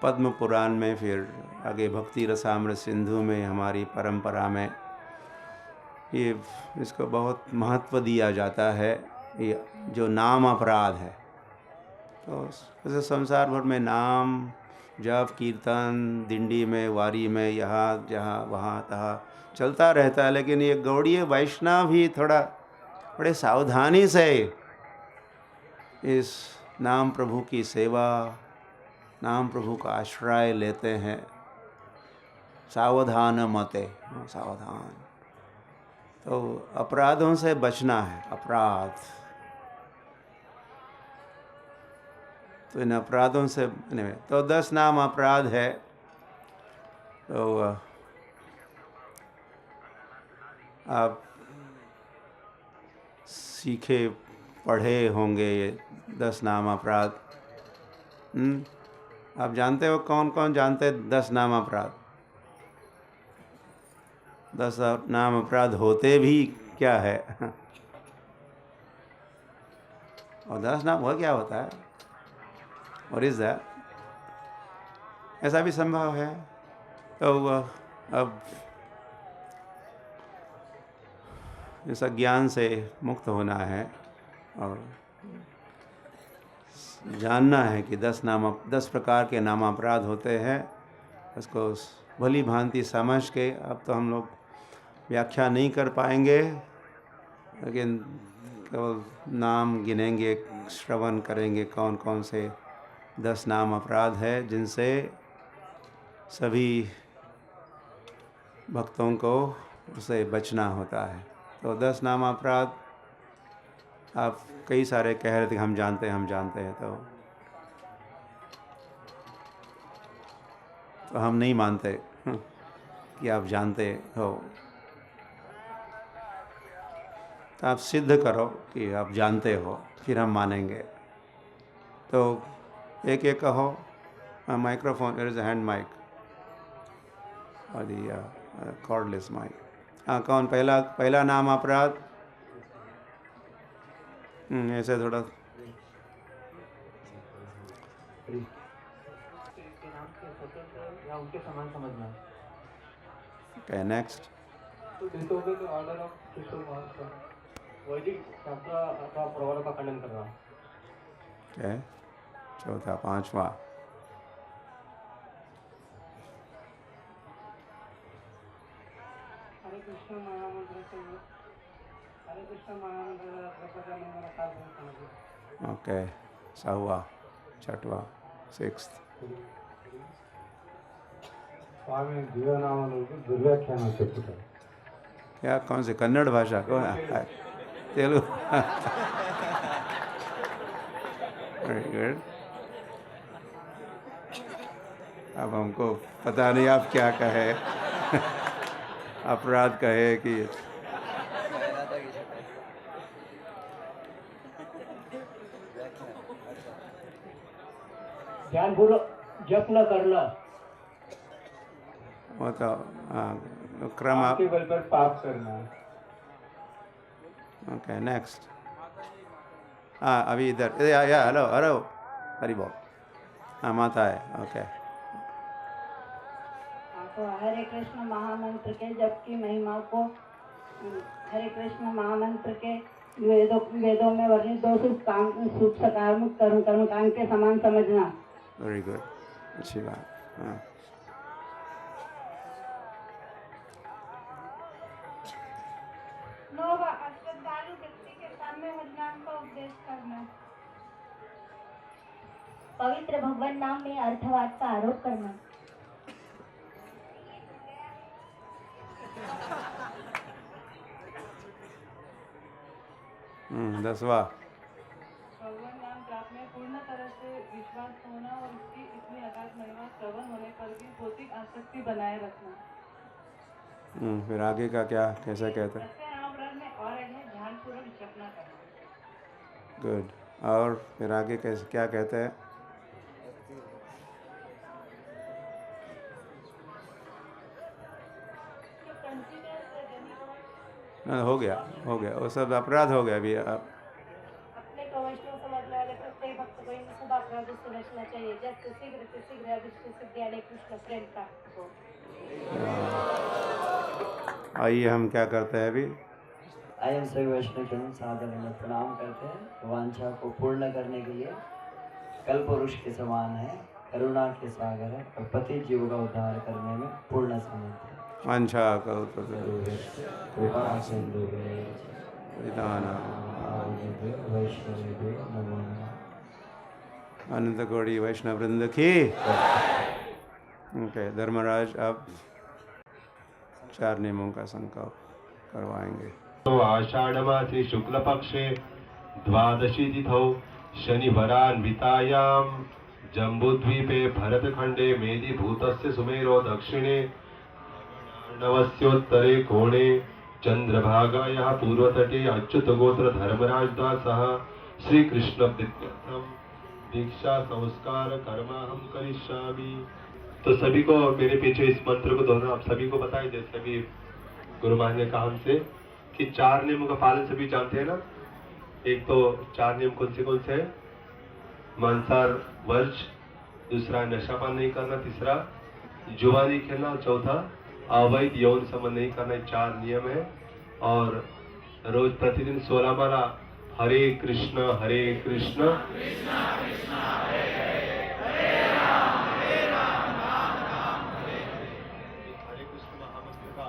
Speaker 1: पद्म पुराण में, फिर आगे भक्ति रसामृत सिंधु में, हमारी परंपरा में ये इसको बहुत महत्व दिया जाता है, ये जो नाम अपराध है। तो वैसे संसार भर में नाम जप कीर्तन, दिंडी में, वारी में, यहाँ जहाँ वहाँ तहाँ चलता रहता है, लेकिन ये गौड़ीय वैष्णव भी थोड़ा बड़े सावधानी से इस नाम प्रभु की सेवा, नाम प्रभु का आश्रय लेते हैं। सावधान मते, सावधान। तो अपराधों से बचना है, अपराध। तो इन अपराधों से नहीं, तो 10 नाम अपराध है। तो आप सीखे पढ़े होंगे ये 10 नाम अपराध। आप जानते हो, कौन कौन जानते 10 नाम अपराध? 10 नाम अपराध होते भी क्या है? और 10 नाम वो क्या होता है? और इज दैट, ऐसा भी संभव है। तो अब इस अज्ञान से मुक्त होना है और जानना है कि 10 प्रकार के नामापराध होते हैं। उसको भली भांति समझ के, अब तो हम लोग व्याख्या नहीं कर पाएंगे, लेकिन केवल नाम गिनेंगे, श्रवण करेंगे कौन कौन से 10 नाम अपराध है जिनसे सभी भक्तों को उसे बचना होता है। तो 10 नाम अपराध आप कई सारे कह रहे थे हम जानते हैं, तो हम नहीं मानते कि आप जानते हो। तो आप सिद्ध करो कि आप जानते हो, फिर हम मानेंगे। तो एक एक कहो। Microphone, there is a hand mic और दी कॉर्डलेस माइक। हाँ, कौन पहला नाम अपराध? ऐसे थोड़ा
Speaker 2: उनके समान समझना।
Speaker 1: Okay, next.
Speaker 2: तो disobey the order of Krishna Master. वैदिक शास्त्र अथवा प्रवरों का खंडन करना।
Speaker 1: Okay. चौथा, पांचवा।
Speaker 2: हरे कृष्ण महामंत्र से हरे कृष्ण महामंत्र प्रपंच में मेरा काल समझिए।
Speaker 1: Okay. सावा, छठवा, सिक्स्थ।
Speaker 2: स्वामी जीवनामन दुर्व्याख्यान చెప్పుతారు।
Speaker 1: क्या, कौन से कन्नड़ भाषा को? तेलुगु। Very good. अब हमको पता नहीं आप क्या कहे, अपराध कहे कि
Speaker 2: ध्यान पूर्वक जप न करना।
Speaker 1: वो तो क्रम आप।
Speaker 2: के बल पर पाप करना।
Speaker 1: Okay, next. हाँ, अभी इधर या हेलो हेलो, हरी बोल। हाँ, माता है। ओके।
Speaker 3: तो हरे कृष्ण महामंत्र के जप की महिमा को, हरे कृष्ण महामंत्र के वेदों में वर्णित 2 शुभ सकारात्मक कर्मकांड के समान समझना।
Speaker 1: वेरी गुड, अच्छी बात। हाँ,
Speaker 3: श्रद्धालु व्यक्ति के सामने हरिनाम का उपदेश करना। पवित्र भगवान नाम में अर्थवाद का आरोप करना।
Speaker 1: 10वां।
Speaker 4: भगवान नाम जाप में पूर्ण तरह से विश्वास होना और उसकी इतनी अगाध महिमा श्रवण होने पर भी भौतिक आसक्ति बनाए रखना।
Speaker 1: फिर आगे का क्या, कैसे कहते हैं?
Speaker 4: ऐसे नाम में और है ध्यान पूर्वक जपना करना।
Speaker 1: गुड। और फिर आगे कैसे, क्या कहते हैं? हो गया वो सब अपराध हो गया। अभी
Speaker 3: अपने को वैष्णव समझने वाले प्रत्येक भक्त को इन सब अपराधों से बचना चाहिए, जैसे शीघ्र से शीघ्र अभिष्ट सिद्धि हरे कृष्ण प्रेम प्राप्त हो।
Speaker 1: आइए हम क्या करते हैं अभी?
Speaker 5: आइए हम सभी वैष्णव जन सादर में प्रणाम करते हैं। वांछा को पूर्ण करने के लिए कल्पवृक्ष के समान है, करुणा के सागर है और पति जीव का उद्धार करने में पूर्ण समर्थ है।
Speaker 1: वांछा करो तो
Speaker 5: कृपा सिंधु
Speaker 1: अनंत कोटि वैष्णव वृंद की। ओके, धर्मराज अब 4 नियमों का संकल्प करवाएंगे।
Speaker 6: तो आषाढ़ मासे शुक्ल पक्षे द्वादशी तिथौ शनिवारान्वितायां जम्बूद्वीपे भरतखंडे मेदिभूतस्य सुमेरो दक्षिणे नवस्योत्तरे कोणे चंद्रभागायाः पूर्वतटे अच्युत गोत्र धर्मराज दासः श्री कृष्ण दीक्षा संस्कार कर्मा हम करिष्यामि। तो सभी को मेरे पीछे इस मंत्र को दोहराना। आप सभी को बताएं, जैसे भी गुरु महाराज ने कहा हमसे कि 4 नियमों का पालन सभी जानते हैं ना। एक तो 4 नियम कौन से हैं? मांसाहार वर्ज, दूसरा नशापान नहीं करना, तीसरा जुआ नहीं खेलना और चौथा अवैध यौन संबंध नहीं करना। 4 नियम है। और रोज प्रतिदिन 16 माला हरे कृष्ण हरे कृष्ण हरे कृष्ण महामंत्र का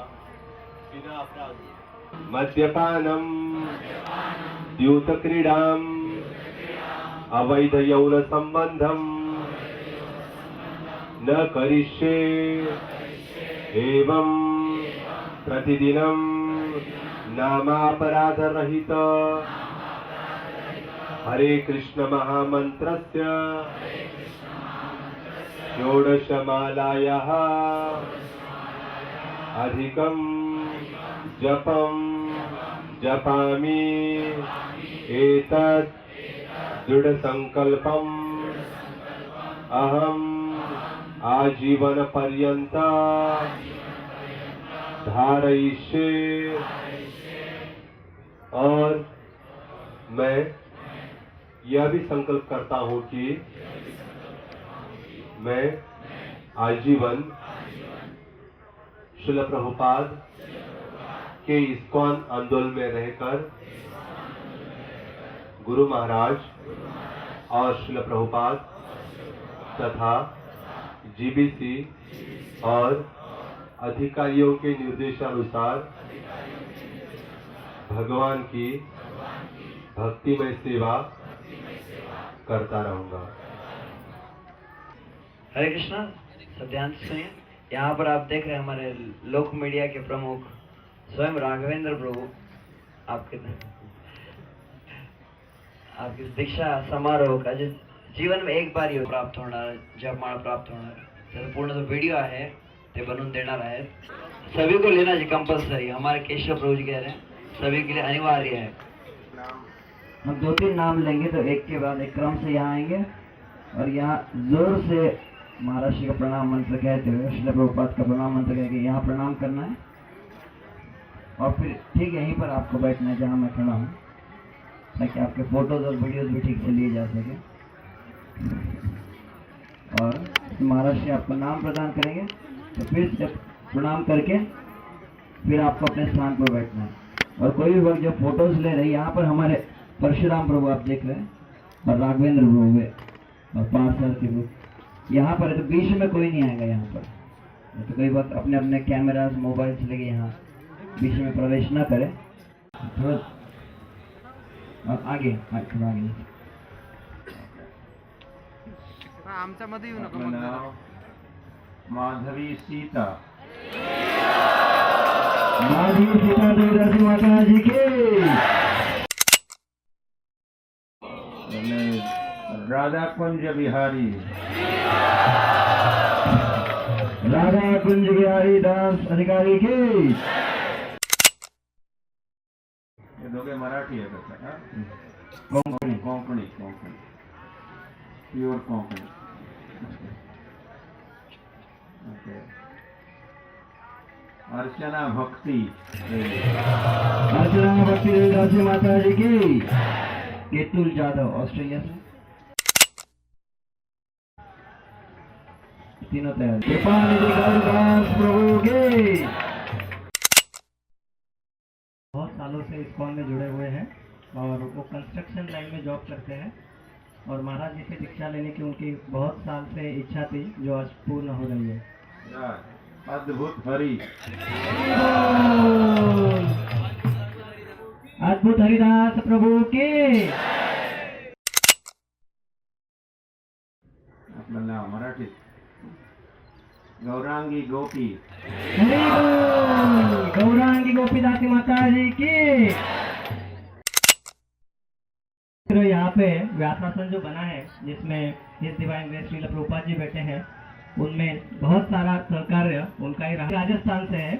Speaker 6: बिना अपराध मद्यपानम द्यूत क्रीडाम अवैध यौन संबंधम न करिष्ये एवं प्रतिदिनम नामापराध रहित हरे कृष्ण महामंत्रस्य षोडशमालायाः अधिकं जपं जपामि एतत् दृढ़ संकल्पम अहम आजीवन पर्यंत धारयिष्ये और मैं यह भी संकल्प करता हूँ कि मैं आजीवन श्रील प्रभुपाद के इस्कॉन आंदोलन में रहकर गुरु महाराज और श्रील प्रभुपाद तथा जीबीसी और अधिकारियों के निर्देशानुसार भगवान की भक्तिमय सेवा करता रहूंगा।
Speaker 5: हरे कृष्णा। सब ध्यान से सुनिए। यहाँ पर आप देख रहे हैं हमारे लोक मीडिया के प्रमुख स्वयं राघवेंद्र प्रभु आपके दीक्षा समारोह का जो जीवन में एक बार ही प्राप्त होणार जपमाळा प्राप्त होणार त्याचं पूर्ण जो वीडियो आहे ते बनवून देणार आहे। सभी को लेना जी कंपल्सरी। हमारे केशव प्रभु जी कह रहे हैं सभी के लिए अनिवार्य है। हम 2-3 नाम लेंगे तो एक के बाद एक क्रम से यहाँ आएंगे और यहाँ जोर से महाराज जी का प्रणाम मंत्र कहते हुए श्रील प्रभुपाद का प्रणाम मंत्र कह के यहाँ प्रणाम करना है और फिर ठीक यहीं पर आपको बैठना है जहाँ मैं खड़ा हूँ ताकि आपके फोटोज और वीडियोज भी ठीक से लिए जा सके। और महाराज जी आपको नाम प्रदान करेंगे तो फिर जब प्रणाम करके फिर आपको अपने स्थान पर बैठना है। और कोई भी वक्त जो फोटोज ले रहे हैं यहाँ पर हमारे परशुराम प्रभु आप देख रहे हैं और राघवेंद्र प्रभु हुए और 5 साल के प्रभु यहाँ पर है तो बीच में कोई नहीं आएगा। यहाँ पर तो कोई वक्त अपने अपने कैमराज मोबाइल से लेके यहाँ बीच में प्रवेश ना करें। थोड़ा और आगे थोड़ा आगे
Speaker 2: आमच्यामध्ये येऊ नका
Speaker 1: आपलं नाव माधवी सीता
Speaker 5: माधवी सीता देवदासी माता जी की
Speaker 1: અને राधा कुंज बिहारी
Speaker 5: राधा कुंज बिहारी दास अधिकारी की
Speaker 1: हे दोघे मराठी आहेत आता, हा?
Speaker 5: Konkani
Speaker 1: Konkani Konkani pure Konkani okay. अर्चना भक्ति
Speaker 5: अर्चना भक्ति देवदासी माता जी की केतुल जादव ऑस्ट्रेलिया से तीनों तैयार। कृपानिधि गौरदास प्रभु के
Speaker 2: बहुत सालों से इस्कॉन में जुड़े हुए हैं और वो कंस्ट्रक्शन लाइन में जॉब करते हैं और महाराज जी से दीक्षा लेने की उनकी बहुत साल से इच्छा थी जो आज पूर्ण हो रही है।
Speaker 1: अद्भुत हरि
Speaker 2: अद्भुत हरिदास प्रभु के
Speaker 1: आपलं नाव मराठीत गौरांगी गोपी
Speaker 2: हरि बोल। गौरांगी गोपीदासी माता जी की। तो यहाँ पे व्यासासन जो बना है जिसमें his divine grace Srila Prabhupada ji बैठे हैं उनमें बहुत सारा सहकार्य उनका ही राजस्थान से है।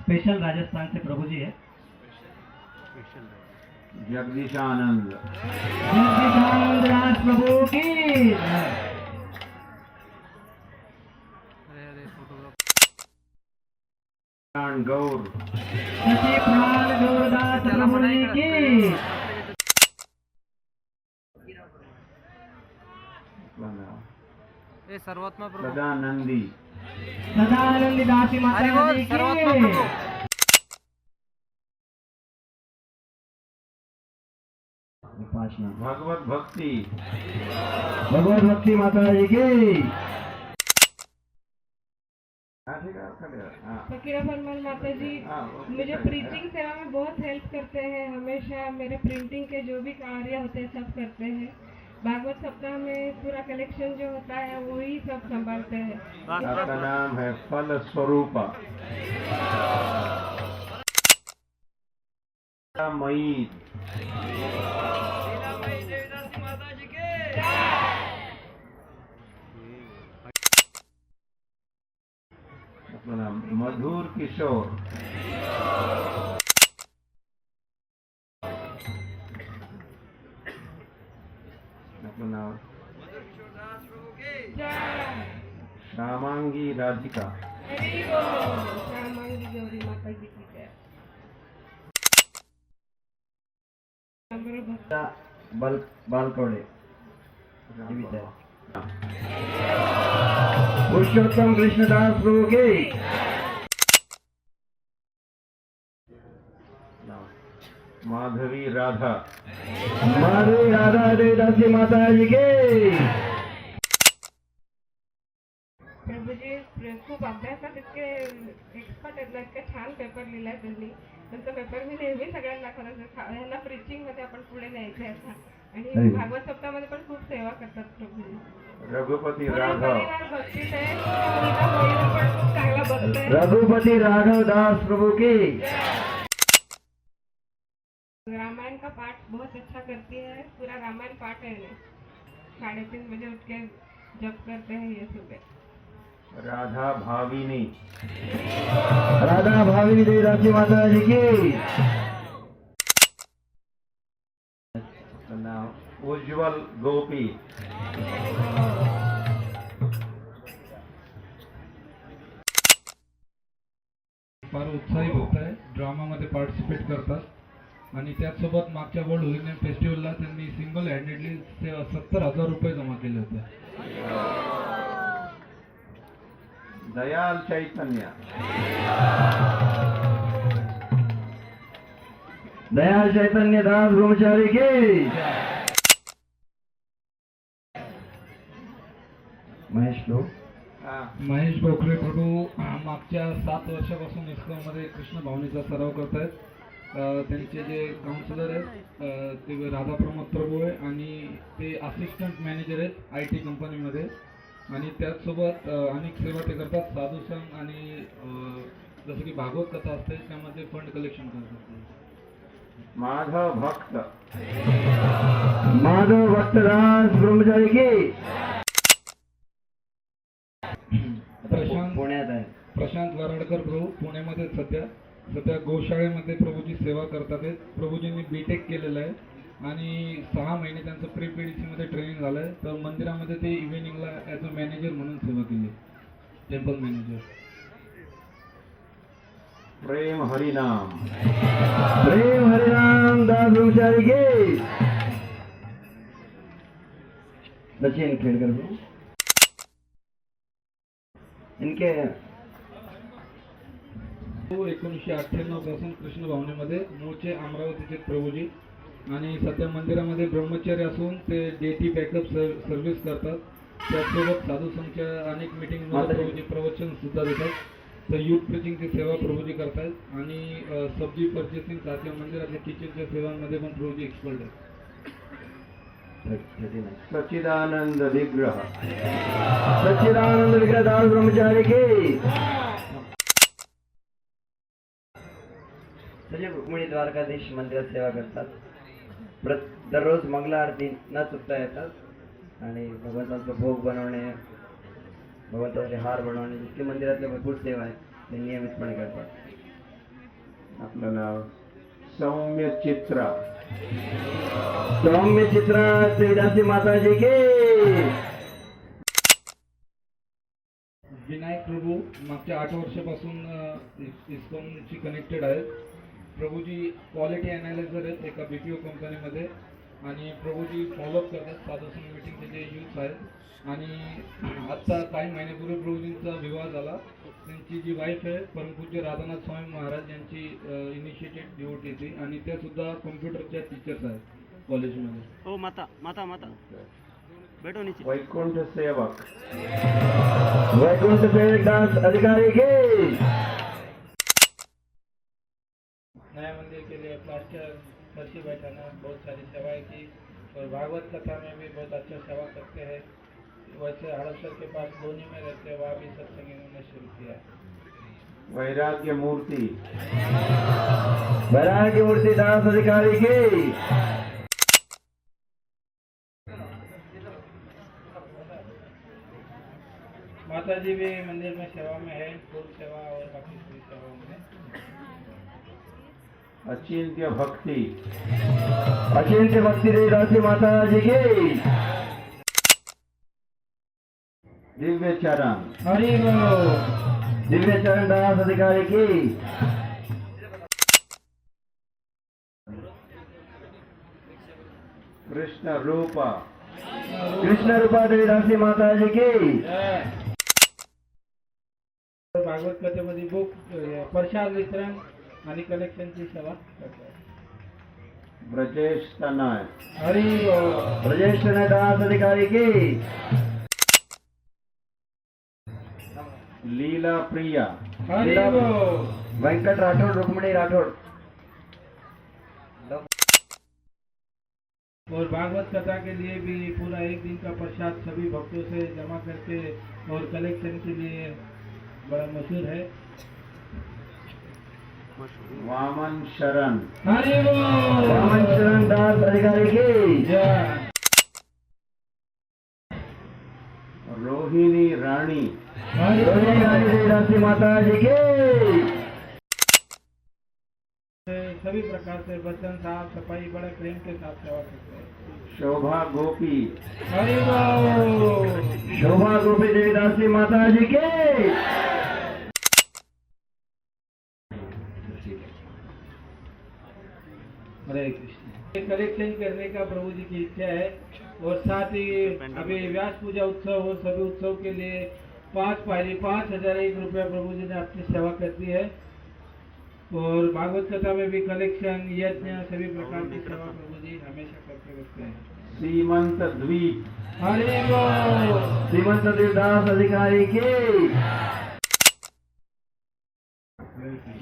Speaker 2: स्पेशल राजस्थान से प्रभु जी है।
Speaker 1: जगदीशानंद
Speaker 2: जगदीशानंद दास प्रभु की।
Speaker 1: प्राण गौर
Speaker 2: सची प्राण गौरदास प्रभु जी की।
Speaker 1: आपलं नाव
Speaker 2: सर्वात्मा
Speaker 1: सदानंदी
Speaker 2: सदानंदी दासी माता जी की।
Speaker 5: वाचना।
Speaker 1: भगवत भक्ति।
Speaker 5: भगवत भक्ति माता जी की।
Speaker 1: हाँ, ठीक है, कर दिया। हाँ,
Speaker 7: फकीरा फरमान माता जी
Speaker 1: हाँ, वो
Speaker 7: मुझे
Speaker 1: ठीक है।
Speaker 7: प्रिंटिंग सेवा में बहुत हेल्प करते हैं, हमेशा मेरे प्रिंटिंग के जो भी कार्य होते हैं सब करते हैं। भागवत सप्ताह में पूरा कलेक्शन जो होता है वही सब संभालते हैं।
Speaker 1: आपका नाम है फल स्वरूपा मई। अपना नाम मधुर किशोर। अपना नाम श्यामांगी राधिका।
Speaker 7: श्यामांगी गौरी माता जी की जय।
Speaker 5: बालकवडे जीवित है। पुरुषोत्तम कृष्णदास प्रभु की।
Speaker 1: माधवी राधा।
Speaker 5: माधवी राधा देवदास जी माता जी की।
Speaker 7: प्रभू जी खूप अभ्यासात इतके एक्सपर्ट आहेत ना, इतका छान पेपर लिहिलाय त्यांनी. त्यांचा पेपर मी नेहमी सगळ्यांना दाखवतो. ह्यांना प्रिचिंग मध्ये आपण पुढे न्यायचंय आता. आणि भागवत सप्ताहामध्ये पण खूप सेवा करतात प्रभूजी.
Speaker 1: रघुपति
Speaker 7: पूरा
Speaker 1: राघव।
Speaker 7: परिवार भक्तीत आहे. मुलगा मयूर पण खूप चांगला बघतोय.
Speaker 5: रघुपति राघव दास प्रभु की।
Speaker 7: रामायण का पाठ बहुत अच्छा करती है, पूरा रामायण पाठ है इन्हें। 3:30 बजे उठ के जप करते हैं ये सुबह।
Speaker 1: राधा भाविनी।
Speaker 5: राधा भाविनी देवदास जी माता जी की।
Speaker 1: नाम उज्जवल गोपी।
Speaker 8: फार उत्साही भक्त आहे, ड्रामामध्ये पार्टिसिपेट करतात आणि त्याचसोबत मागच्या वर्ल्ड होलिनेम फेस्टिवलला त्यांनी सिंगल हँडेडली 70,000 रुपये जमा केले होते.
Speaker 1: दयाल चैतन्य।
Speaker 5: दयाल चैतन्य दास ब्रह्मचारी की। महेश लोक।
Speaker 8: महेश बोकरे प्रभू मागच्या 7 वर्षापासून इस्कॉनमध्ये कृष्ण भावनेचा सराव करतायत. त्यांचे जे काउन्सिलर आहेत ते राधा प्रमोद प्रभू आहे आणि ते असिस्टंट मॅनेजर आहेत IT कंपनीमध्ये. आणि त्याचसोबत अनेक सेवा ते करतात. साधू संघ आणि जसं की भागवत कथा असते त्यामध्ये फंड कलेक्शन करतात.
Speaker 1: माधव भक्त।
Speaker 5: माधव भक्तदास ब्रह्मचारी की। पुण्यात आहे.
Speaker 8: प्रशांत वराडकर प्रभू पुण्यामध्ये सध्या गोशाळेमध्ये प्रभूची सेवा करतात. प्रभूजींनी BTech केलेलं आहे आणि 6 महिने त्यांचं PDC मध्ये ट्रेनिंग झालंय. तर मंदिरामध्ये ते इव्हिनिंगला ॲज अ मॅनेजर म्हणून सेवा केली, टेम्पल मॅनेजर.
Speaker 1: प्रेम हरिनाम।
Speaker 5: प्रेम हरिनाम दास ब्रह्मचारी की। सचिन खेड़कर प्रभु। इनके
Speaker 8: 1998 पासून कृष्ण भावनेमध्ये मूळचे अमरावतीचे प्रभूजी आणि सध्या मंदिरामध्ये ब्रह्मचारी असून ते डेटी बॅकअप सर्व्हिस करतात. त्याचसोबत साधू संघच्या अनेक मीटिंगमध्ये प्रभूजी प्रवचन सुद्धा देतात. तर यूथ प्रिचिंगची सेवा प्रभूजी करतात आणि सब्जी पर्चेसिंग सारख्या मंदिरातल्या किचनच्या सेवांमध्ये पण प्रभूजी एक्सपर्ट आहेत.
Speaker 1: सच्चिदानंद विग्रह।
Speaker 5: सच्चिदानंद विग्रह दास ब्रह्मचारी की। सचिन रुक्मिणी द्वारकाधीश मंदिरात सेवा करतात. दररोज मंगला आरती न चुकता येतात आणि भगवंतांचा भोग बनवणे, भगवंताचे हार बनवणे, जितके मंदिरातल्या भरपूर सेवा आहेत ते नियमितपणे करतात.
Speaker 1: आपलं नाव सौम्य चित्रा।
Speaker 5: सौम्य चित्रा देवदासी माता जी की।
Speaker 8: विनायक प्रभू मागच्या 8 वर्षापासून इस्कॉनशी कनेक्टेड आहेत. प्रभूजी क्वालिटी अनालिझर आहेत एका BPO कंपनीमध्ये आणि प्रभूजी फॉलोअप करतात साधू संघ मीटिंगचे जे यूथ आहेत. आणि आत्ता काही महिन्यापूर्वी प्रभूजींचा विवाह झाला. त्यांची जी वाईफ आहे परमपूज्य राधानाथ स्वामी महाराज यांची इनिशिएटेड डिवोटी ती आणि त्या सुद्धा कॉम्प्युटरच्या टीचर्स आहेत. कॉलेजमध्ये.
Speaker 2: ओ माता माता माता बैठो नीचे.
Speaker 1: वैकुंठ सेवक
Speaker 5: वैकुंठ सेवक डांस अधिकारी की
Speaker 8: नया मंदिर के लिए प्लास्टर फर्शी बैठाना, बहुत सारी सेवाएं की और भागवत कथा में भी बहुत अच्छा सेवा करते हैं. वैसे हड़पसर के पास दोनी में रहते हैं, वहाँ भी सत्संग इन्होंने शुरू किया है.
Speaker 1: वैराग्य मूर्ति
Speaker 5: वैराग्य मूर्ति डांस अधिकारी की
Speaker 8: माता जी भी मंदिर में सेवा में है, फूल सेवा और बाकी सभी सेवाओं में.
Speaker 1: अचिंत्य भक्ति
Speaker 5: अचिंत्य भक्ति देवदासी माता जी की
Speaker 1: दिव्य चरण
Speaker 8: हरि बोल.
Speaker 5: दिव्य चरण दास अधिकारी की
Speaker 1: कृष्ण रूपा
Speaker 5: कृष्ण रूपा देवदासी माता जी की
Speaker 8: भागवत कथेमध्ये बुक प्रसाद वितरण आणि कलेक्शनची सेवा करतात.
Speaker 1: ब्रजेश तनय
Speaker 8: हरि बोल.
Speaker 5: ब्रजेश दास अधिकारी की
Speaker 1: लीला प्रिया
Speaker 8: हरि बोल.
Speaker 5: वेंकट राठौड़ रुक्मणी राठौड़
Speaker 8: और भागवत कथा के लिए भी पूरा एक दिन का प्रसाद सभी भक्तों से जमा करके और कलेक्शन के लिए बड़ा मशहूर है.
Speaker 1: वामन शरण
Speaker 8: हरि बोल.
Speaker 5: वामन शरण दास अधिकारी की
Speaker 8: जय.
Speaker 1: रोहिणी रानी
Speaker 8: हरि
Speaker 5: रोहिणी रानी देवदासी माता जी की
Speaker 8: सभी प्रकार से बर्तन साफ सफाई बड़े प्रेम के साथ सेवा करते हैं.
Speaker 1: शोभा गोपी
Speaker 8: हरि बोल.
Speaker 5: शोभा गोपी देवदासी माता जी की
Speaker 8: हरे कृष्ण. कलेक्शन करने का प्रभु जी की इच्छा है और साथ ही अभी व्यास पूजा उत्सव और सभी उत्सव के लिए 5,001 रुपया प्रभु जी ने अपनी सेवा कर दी है. और भागवत कथा में भी कलेक्शन यज्ञ सभी प्रकार की सेवा प्रभु जी हमेशा करते रहते हैं.
Speaker 1: सीमंत द्वीप
Speaker 8: हरि बोल.
Speaker 5: श्रीमंत देवदास अधिकारी की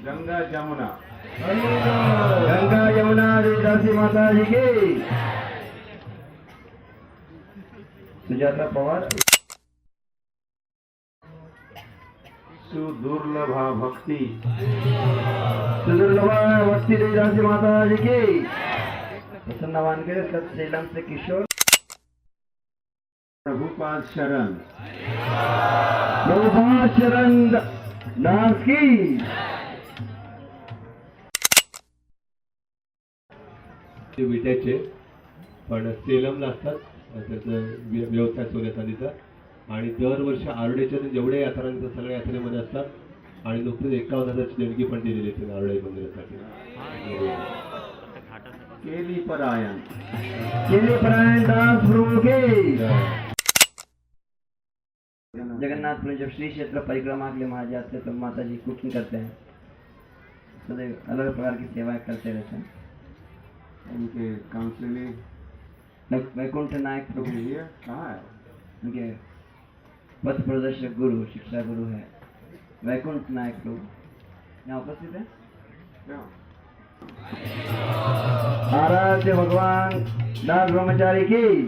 Speaker 1: गंगा जमुना
Speaker 8: हरि बोल.
Speaker 5: गंगा यमुना देवदासी माता जी की सुजाता पवार
Speaker 1: सुदुर्लभा भक्ति
Speaker 5: सुदुर्लभा भक्ति देवदासी माता जी की प्रसन्न वानखेड़े सतसेलम से किशोर
Speaker 1: प्रभुपाद शरण
Speaker 5: प्रभुपाद शरण दास की
Speaker 6: ते विट्याचे पण सेलमला असतात त्याचं व्यवसाय सोन्याचांदीचा आणि दरवर्षी आरोड्याच्या जेवढे यात्रांचे सगळे यात्रेमध्ये असतात आणि नुकतीच 51,000ची देणगी पण दिलेली आहे आरोडे मंदिरासाठी.
Speaker 1: केली परायण
Speaker 5: दास प्रभु की जगन्नाथपुरी जब श्री क्षेत्र परिक्रमा के लिए वहाँ जाते हैं तो माता जी कुकिंग करते हैं, सदैव अलग अलग प्रकार की सेवाएं करते रहते हैं.
Speaker 1: उनके काउंसिलिंग
Speaker 5: वैकुंठ नायक प्रभु
Speaker 1: ये कहाँ है?
Speaker 5: उनके पथ प्रदर्शक गुरु शिक्षा गुरु है वैकुंठ नायक प्रभु यहाँ उपस्थित है.
Speaker 1: क्या?
Speaker 5: आराध्य भगवान दास ब्रह्मचारी की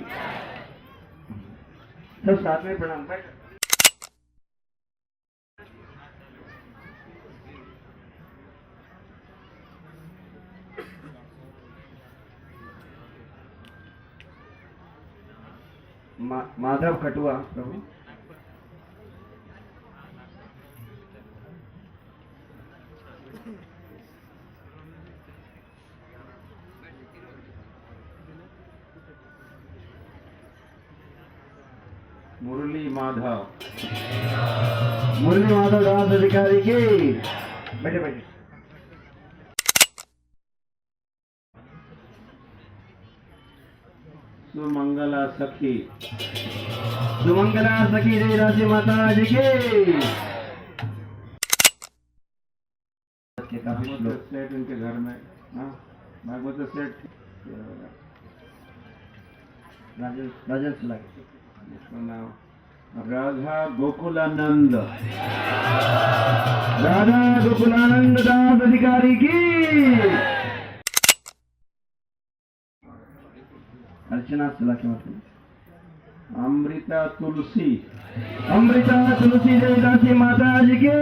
Speaker 5: सब साथ में प्रणाम. बैठ माधव खटुआ प्रभु
Speaker 1: मुरली माधव
Speaker 5: दास अधिकारी की बैठे बैठे
Speaker 1: सुमंगला सखी
Speaker 5: देवदासी माता जी की काफी
Speaker 1: भागवत सेठ इनके घर में. हाँ भागवत सेठ
Speaker 5: राजन सुलागे।
Speaker 1: राधा गोकुलानंद,
Speaker 2: राधा गोकुलानंद दास अधिकारी की।
Speaker 5: अर्चना सुलागे मतलब
Speaker 1: अमृता तुलसी,
Speaker 2: अमृता तुलसी देवदासी माता जी के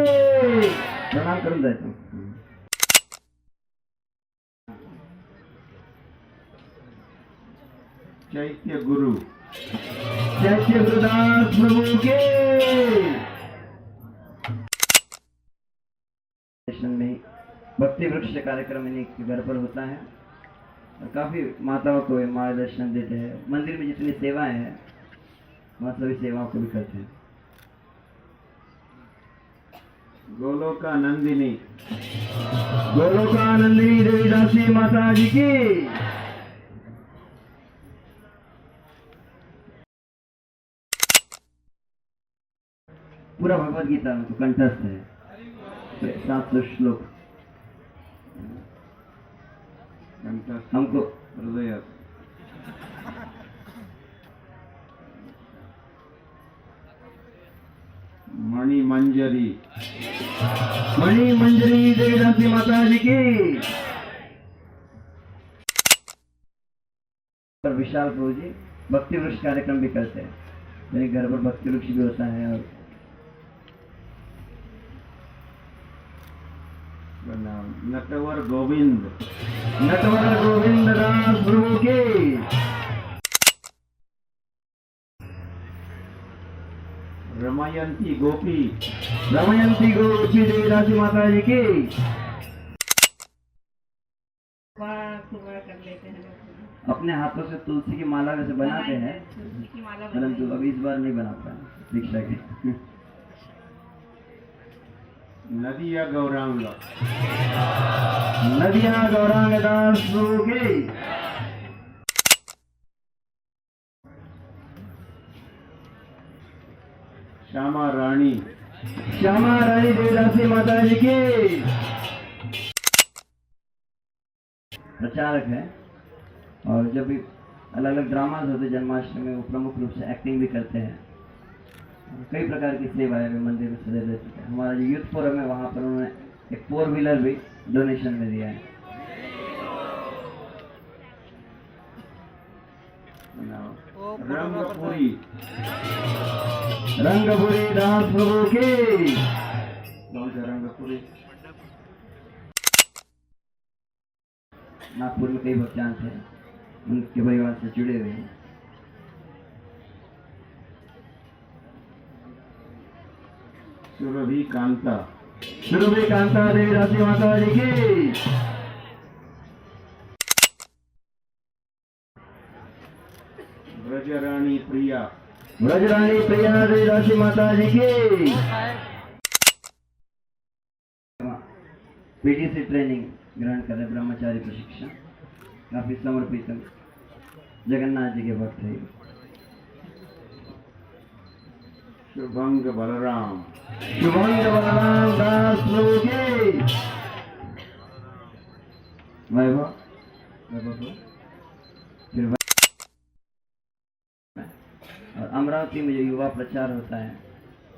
Speaker 5: प्रणाम करून जायचं।
Speaker 1: चैत्य गुरु,
Speaker 2: चैत्य गुरुदास प्रभु के।
Speaker 5: में भक्ति वृक्ष कार्यक्रम इन्हीं के घर पर होता है और काफी माताओं को मार्गदर्शन देते हैं। मंदिर में जितनी सेवाएं हैं वहाँ सभी सेवाओं को भी करते हैं।
Speaker 1: गोलोकानंदिनी,
Speaker 2: गोलोकानंदिनी देवीदासी माता जी की।
Speaker 5: पूरा भगवत गीता उनको कंठस्थ है, 700 श्लोक हमको
Speaker 1: हृदय, मणि मंजरी,
Speaker 2: मणि मंजरी देवीदासी माता जी की।
Speaker 5: पर विशाल प्रभु जी भक्ति वृक्ष कार्यक्रम भी करते हैं। मेरे घर पर भक्ति वृक्ष भी होता है और
Speaker 1: नटवर गोविंद,
Speaker 2: नटवर गोविंद दास प्रभु के।
Speaker 1: रमयंती गोपी,
Speaker 2: रमयंती गोपी देवीदासी माता जी की।
Speaker 7: कर लेते हैं लोग।
Speaker 5: अपने हाथों से तुलसी की माला वैसे बनाते हैं,
Speaker 7: तुलसी की माला
Speaker 5: परंतु अभी इस बार नहीं बना पाए दीक्षा के।
Speaker 1: नदिया गौरांग,
Speaker 2: नदिया गौरांग दास प्रभु के।
Speaker 1: श्यामा रानी,
Speaker 2: श्यामा रानी देवीदासी माता जी की।
Speaker 5: प्रचारक है और जब भी अलग अलग ड्रामाज होते हैं जन्माष्टमी में वो प्रमुख रूप से एक्टिंग भी करते हैं। कई प्रकार की सेवाएं भी मंदिर में सदे रहती है। हमारा जो यूथ फोरम है वहाँ पर उन्होंने एक 4 व्हीलर भी डोनेशन में दिया है।
Speaker 1: रंगपुरी,
Speaker 2: रंगपुरी दास प्रभु की।
Speaker 1: रंगपुरी,
Speaker 5: नागपुर में कई भक्तान थे, उनके परिवार से जुड़े हुए हैं।
Speaker 1: सुरभि कांता,
Speaker 2: सुरभि कांता देवीदासी माता जी की।
Speaker 1: ब्रजरानी प्रिया,
Speaker 2: ब्रजरानी प्रिया देवीदासी माता जी की।
Speaker 5: पीटीसी ट्रेनिंग ग्रहण कर रहे ब्रह्मचारी प्रशिक्षण, काफी समर्पित जगन्नाथ जी के भक्त है।
Speaker 1: शुभंग बलराम,
Speaker 2: शुभंग बलराम दास प्रभु की।
Speaker 5: वैभव फिर और अमरावती में जो युवा प्रचार होता है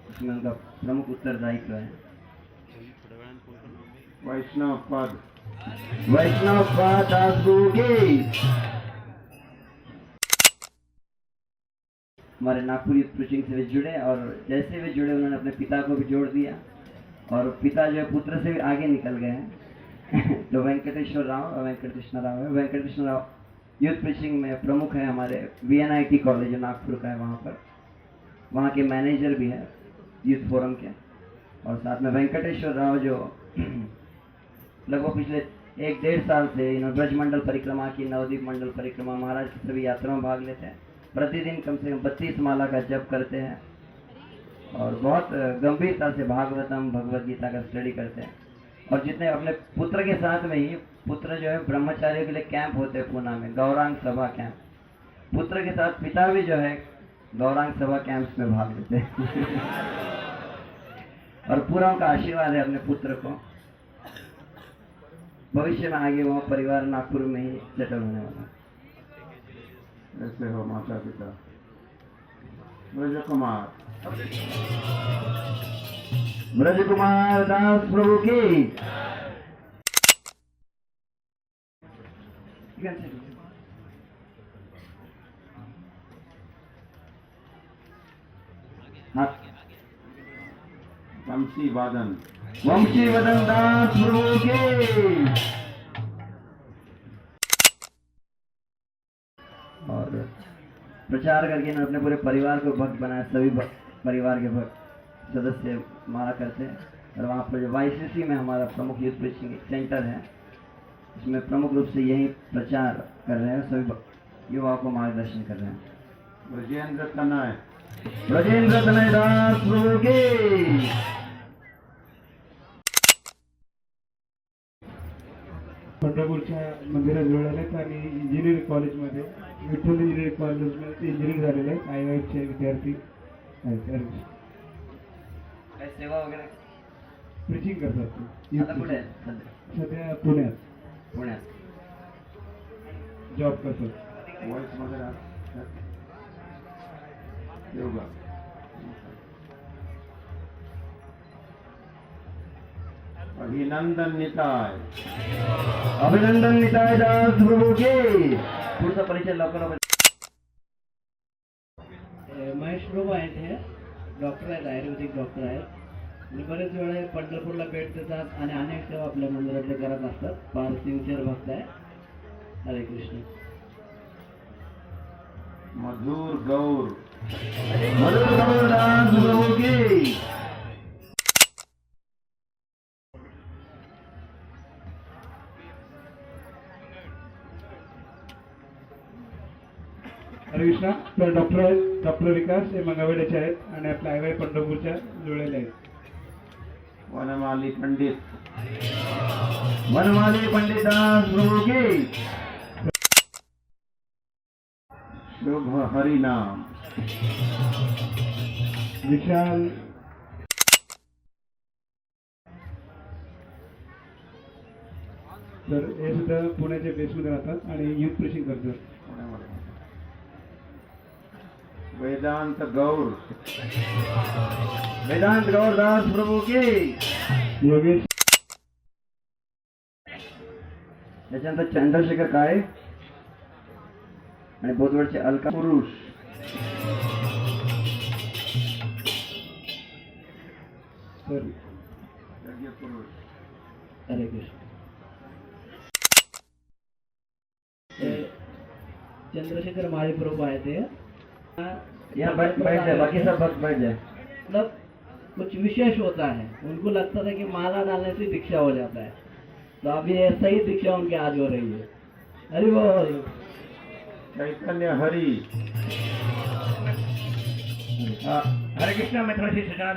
Speaker 5: उसमें उनका प्रमुख उत्तरदायित्व है।
Speaker 1: वैष्णव पद,
Speaker 2: वैष्णव पाद दास प्रभु की।
Speaker 5: हमारे नागपुर यूथ प्रीचिंग से भी जुड़े और जैसे भी जुड़े उन्होंने अपने पिता को भी जोड़ दिया और पिता जो है पुत्र से भी आगे निकल गए हैं। तो वेंकटेश्वर राव, वेंकट कृष्ण राव है। वेंकट कृष्ण राव यूथ प्रीचिंग में प्रमुख है हमारे VNIT कॉलेज जो नागपुर का है वहाँ पर, वहाँ के मैनेजर भी है यूथ फोरम के। और साथ में वेंकटेश्वर राव जो लगभग पिछले 1-1.5 साल से इन्होंने ब्रज मंडल परिक्रमा की, नवदीप मंडल परिक्रमा, महाराज की सभी यात्राओं में भाग लेते हैं। प्रतिदिन कम से कम 32 माला का जप करते हैं और बहुत गंभीरता से भागवतम भगवत गीता का स्टडी करते हैं। और जितने अपने पुत्र के साथ में ही, पुत्र जो है ब्रह्मचार्य के लिए कैंप होते हैं पूना में, गौरांग सभा कैंप, पुत्र के साथ पिता भी जो है गौरांग सभा कैंप्स में भाग लेते हैं। और पूरा उनका आशीर्वाद है अपने पुत्र को। भविष्य में आगे वो परिवार नागपुर में ही सेटल होने वाला।
Speaker 1: ऐसे हो माता पिता। ब्रज कुमार
Speaker 2: ब्रज कुमार दास प्रभु की।
Speaker 1: वंशी वादन
Speaker 2: वंशी वदन दास प्रभु की। और प्रचार करके ना अपने पूरे परिवार को भक्त बनाया। सभी परिवार के भक्त सदस्य माला करते हैं। और वहाँ पर जो YCC में हमारा प्रमुख यूथ प्रीचिंग सेंटर है, इसमें प्रमुख रूप से यही प्रचार कर रहे हैं। सभी युवाओं को मार्गदर्शन कर रहे हैं।
Speaker 1: ब्रजेंद्र तनय
Speaker 2: ब्रजेंद्र तनय दास प्रभु की।
Speaker 8: पंढरपूरच्या मंदिरात जोडलेले आहेत आणि इंजिनिअरिंग कॉलेजमध्ये विठ्ठल इंजिनिअरिंग कॉलेजमध्ये ते इंजिनिअरिंग झालेले आहेत. IIFचे विद्यार्थी आहेत.
Speaker 2: काय सेवा वगैरे
Speaker 8: प्रिचिंग करतात ते.
Speaker 2: आता कुठे आहे सध्या?
Speaker 8: सध्या पुण्यात
Speaker 2: पुण्यात.
Speaker 8: जॉब करतात.
Speaker 1: वॉइस वगैरह योगा अभिनंदन निताय
Speaker 2: अभिनंदन निताय दास प्रभु की। पुढचा परिचय लवकर
Speaker 9: महेश प्रभू आहेत. हे डॉक्टर आहेत, आयुर्वेदिक डॉक्टर आहेत. आणि बरेच वेळा पंढरपूरला भेट देतात आणि अनेक सेवा आपल्या मंदिरातले करत असतात. फार सिन्सिअर भक्त आहे. हरे कृष्ण.
Speaker 1: मधुर गौर
Speaker 2: मधुर गौर दास प्रभु की।
Speaker 8: हरे कृष्णा. तर डॉक्टर आहेत, डॉक्टर विकास हे मंगळवेढ्याचे आहेत आणि आपल्या IIF पंढरपूरच्या जुळलेले आहेत.
Speaker 1: वनमाली पंडित
Speaker 2: वनमाली पंडित दास प्रभु की।
Speaker 1: शुभ हरिनाम
Speaker 8: विशाल तर हे सुद्धा पुण्याच्या बेसमध्ये राहतात आणि युथ प्रीचिंग करतात.
Speaker 1: वेदांत गौर
Speaker 2: वेदांत गौर दास प्रभु की।
Speaker 8: योगेश
Speaker 2: त्याच्यानंतर चंद्रशेखर काळे आणि बोदवडचे अलका
Speaker 1: पुरुष
Speaker 8: तर
Speaker 1: यज्ञ पुरुष
Speaker 9: हरे कृष्ण. ते चंद्रशेखर माळी प्रभू आहेत. ते
Speaker 2: यहाँ बैठ जाए, बाकी सब भक्त बैठ जाए।
Speaker 9: मतलब कुछ विशेष होता है, उनको लगता था कि माला डालने से दीक्षा हो जाता है, तो अभी ऐसा ही दीक्षा उनके आज हो रही है. हरि बोल.
Speaker 1: चैतन्य हरि
Speaker 2: हरे कृष्ण. मैं थोड़ी सी सूचना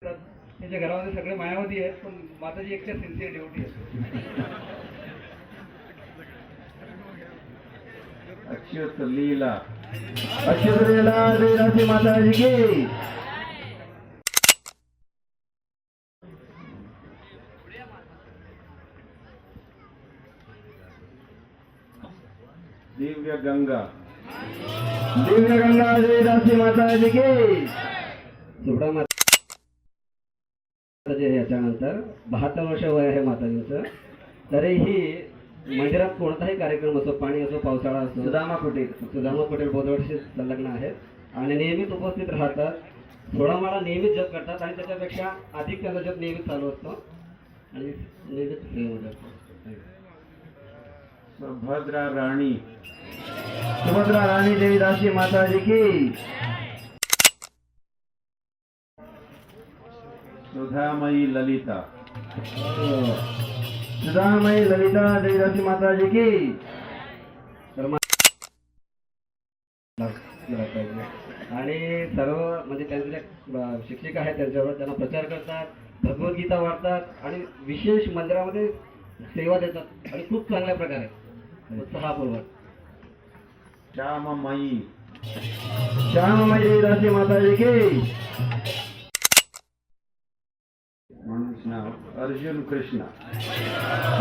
Speaker 8: त्यांच्या घरामध्ये सगळे मायावती आहेत, पण माताजी एकट्या सिन्सिअर ड्युटी आहे.
Speaker 1: अच्युत लीला
Speaker 2: अच्युत लीला देवदासी माताजी की.
Speaker 1: दिव्य गंगा
Speaker 2: दिव्य गंगा देवदासी माताजी की.
Speaker 9: सुभ्रा माता याच्यानंतर 72 वर्ष वय आहे माताजींचं. तरीही मंदिरात कोणताही कार्यक्रम असो, पाणी असो, पावसाळा असो,
Speaker 2: सुदामा कुटीर
Speaker 9: सुदामा पटेल बोधवडशी संलग्न आहेत आणि नेहमीच उपस्थित राहतात. 16 माळा नेहमीच जप करतात आणि त्याच्यापेक्षा अधिक त्यांचा जप नेहमीच चालू असतो आणि नेहमीच प्रेम असतो.
Speaker 1: सुभद्रा राणी
Speaker 2: सुभद्रा रानी देवीदासी माताजी की.
Speaker 1: सुधामयी ललिता
Speaker 2: सुधामयी ललिता देवीदासी माताजी की.
Speaker 9: आणि सर्व म्हणजे त्यांचे जे शिक्षिका आहेत त्यांच्यावर त्यांना प्रचार करतात, भगवद्गीता वाटतात आणि विशेष मंदिरामध्ये सेवा देतात आणि खूप चांगल्या प्रकारे उत्साहपूर्वक.
Speaker 1: श्याममयी
Speaker 2: श्याममयी देवीदासी माताजी की.
Speaker 1: नाव अर्जुन कृष्ण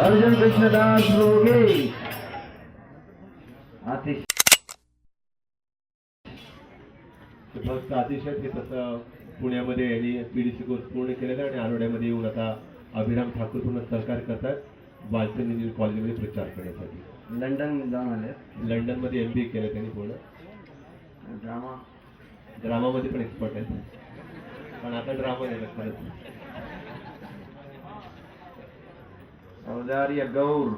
Speaker 2: अर्जुन कृष्णदास प्रभु की.
Speaker 6: भक्त अतिशय ते तसं पुण्यामध्ये यांनी PDC कोर्स पूर्ण केलेला आहे आणि आरोड्यामध्ये येऊन आता अभिराम ठाकूर पूर्ण सहकार्य करतात वालचंद इंजिनिअरिंग कॉलेजमध्ये प्रचार करण्यासाठी.
Speaker 5: लंडन जाऊन आले.
Speaker 6: लंडनमध्ये MBA केलं त्यांनी पूर्ण. ड्रामामध्ये पण एक्सपर्ट आहेत, पण आता ड्रामा नाही खरंच.
Speaker 1: औदार्य गौर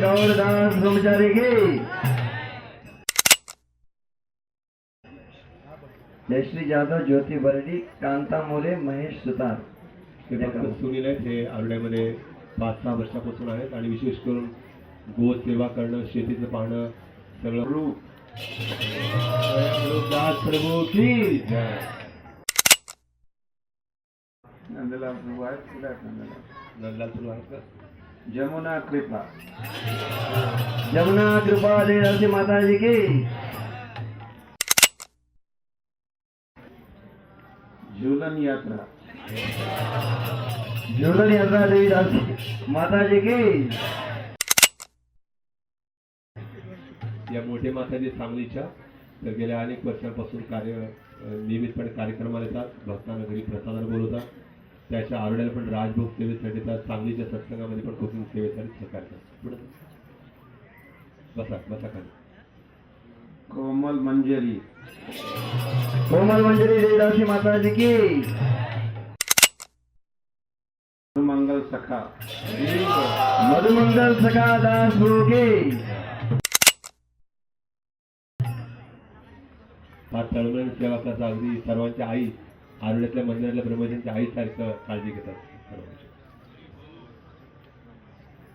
Speaker 5: गौरदास ब्रह्मचारी की जयश्री जाधव, ज्योती बर्डी, कांता मोरे, महेश सुतार.
Speaker 6: हे फक्त सुनील आहेत. हे आरोड्यामध्ये 5-6 वर्षापासून आहेत आणि विशेष करून गो सेवा करणं, शेतीचं पाहणं सगळं. दास प्रभू की जय.
Speaker 1: नंदलाल प्रभू आहेत. कुठे आहेत नंदलाल?
Speaker 6: नंदलाल सुरू आहेत का?
Speaker 1: जमुना कृपा
Speaker 5: जमुना कृपा देवी माताजी की.
Speaker 1: झूलन यात्रा
Speaker 5: झूलन यात्रा देवी माताजी की.
Speaker 6: या मोठे माताजी सांगलीच्या तर गेल्या अनेक वर्षांपासून नियमितपणे कार्यक्रमाला येतात. भक्तांना घरी प्रसादाला बोलवतात. त्याच्या आरोड्याला पण राजभोग सेवेसाठी येतात. सांगलीच्या सत्संगामध्ये पण कुकिंग सेवेसाठी सहकार्य करतात. पुढे बसा बसा खाली.
Speaker 1: कोमल मंजरी
Speaker 5: देवी माताजी की.
Speaker 1: मंगल सखा
Speaker 5: मधुमंगल सखा दास गुरु की.
Speaker 6: हा तळमळ सेवा करता. अगदी सर्वांच्या आई आरोड्यातल्या मंदिरातल्या ब्रह्मचार्यांच्या आईसारखं काळजी घेतात.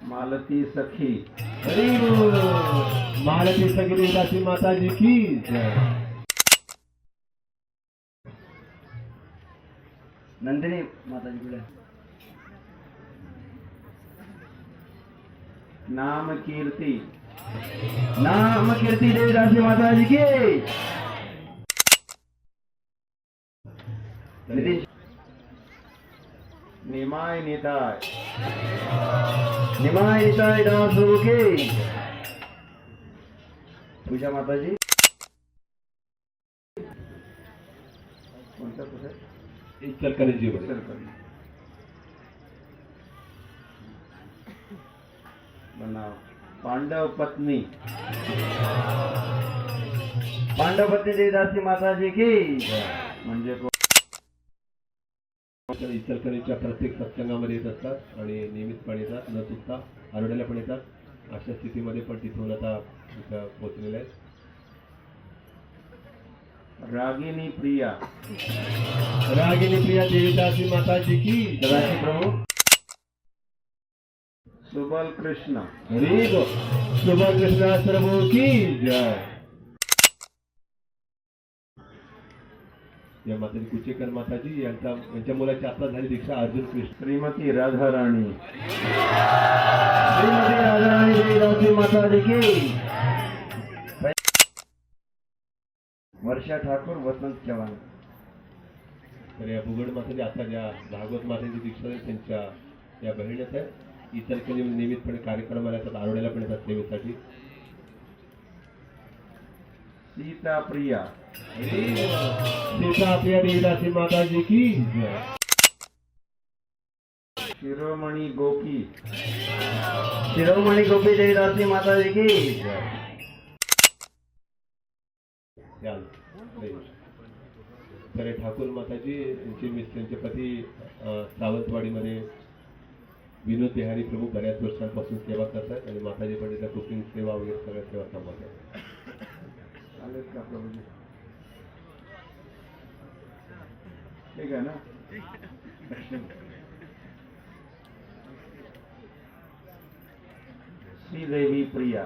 Speaker 1: मालती सखी
Speaker 6: मालती सगळी दासी माताजी की जय.
Speaker 5: नंदिनी माताजी कुठे?
Speaker 1: नाम कीर्ती
Speaker 5: नाम कीर्ती देवी माताजी की.
Speaker 1: निमाय निताय
Speaker 5: निमाय निताय दास गुरु की. पूजा माताजी.
Speaker 1: कोणतं कुठे?
Speaker 6: इचलकरंजी
Speaker 1: बनाव. पांडव पत्नी
Speaker 5: देवी माताजी की.
Speaker 1: म्हणजे
Speaker 6: इचलकरंजीच्या प्रत्येक सत्संगामध्ये येत असतात आणि नियमितपणे येतात. न चुकता आरोड्याला पण येतात. अशा स्थितीमध्ये पण तिथून आता इथं पोहोचलेले आहेत.
Speaker 1: रागिनी प्रिया
Speaker 6: देवीदासी माताजी की
Speaker 5: सदाशिव प्रभू.
Speaker 1: सुबल कृष्ण
Speaker 6: सुबह कृष्णा प्रभू की जय. या माताजी कुचेकर माताजी यांच्या मुलाची आता झाली दीक्षा अर्जुन कृष्ण.
Speaker 1: श्रीमती राधाराणी
Speaker 5: देवी माताजी की. वर्षा ठाकूर, वसंत चव्हाण.
Speaker 6: तर या बुगड माताजी आता ज्या भागवत माताजी दीक्षा आहेत त्यांच्या या बहिणीच आहेत. इचलकरंजी नियमितपणे कार्यक्रमाला येतात. आरोड्याला पण येतात सेवेसाठी.
Speaker 1: सीता प्रिया
Speaker 6: देवीदासी माताजी की जय.
Speaker 1: शिरोमणी गोपी
Speaker 5: देवी माताजी की.
Speaker 6: तर ठाकूर माताजी त्यांचे पती सावंतवाडीमध्ये विनोद बिहारी प्रभू बऱ्याच वर्षांपासून सेवा करतात आणि माताजी पण तिथं कुकिंग सेवा वगैरे सगळ्या सेवा सांभाळतात.
Speaker 1: आलेत का प्रभूजी? ठीक आहे ना. श्रीदेवी प्रिया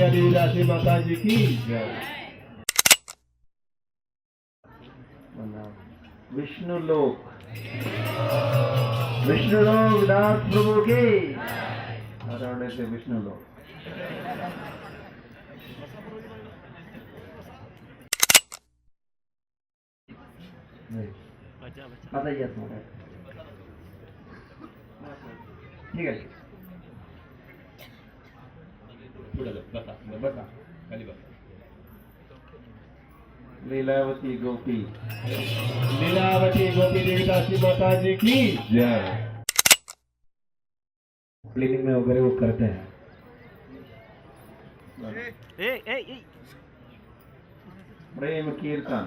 Speaker 6: देवीदासी माताजी की जय.
Speaker 1: विष्णु लोक
Speaker 5: दास प्रभु की.
Speaker 1: आरोडे से विष्णु लोक.
Speaker 5: आता येस ठीक आहे.
Speaker 8: पुढे जा, बसा बसा खाली बसा.
Speaker 1: लीलावती गोपी
Speaker 2: लीलावती गोपी देवी दासी माता जी की जय. क्लिनिक में वगैरह वो करते हैं.
Speaker 1: प्रेम कीर्तन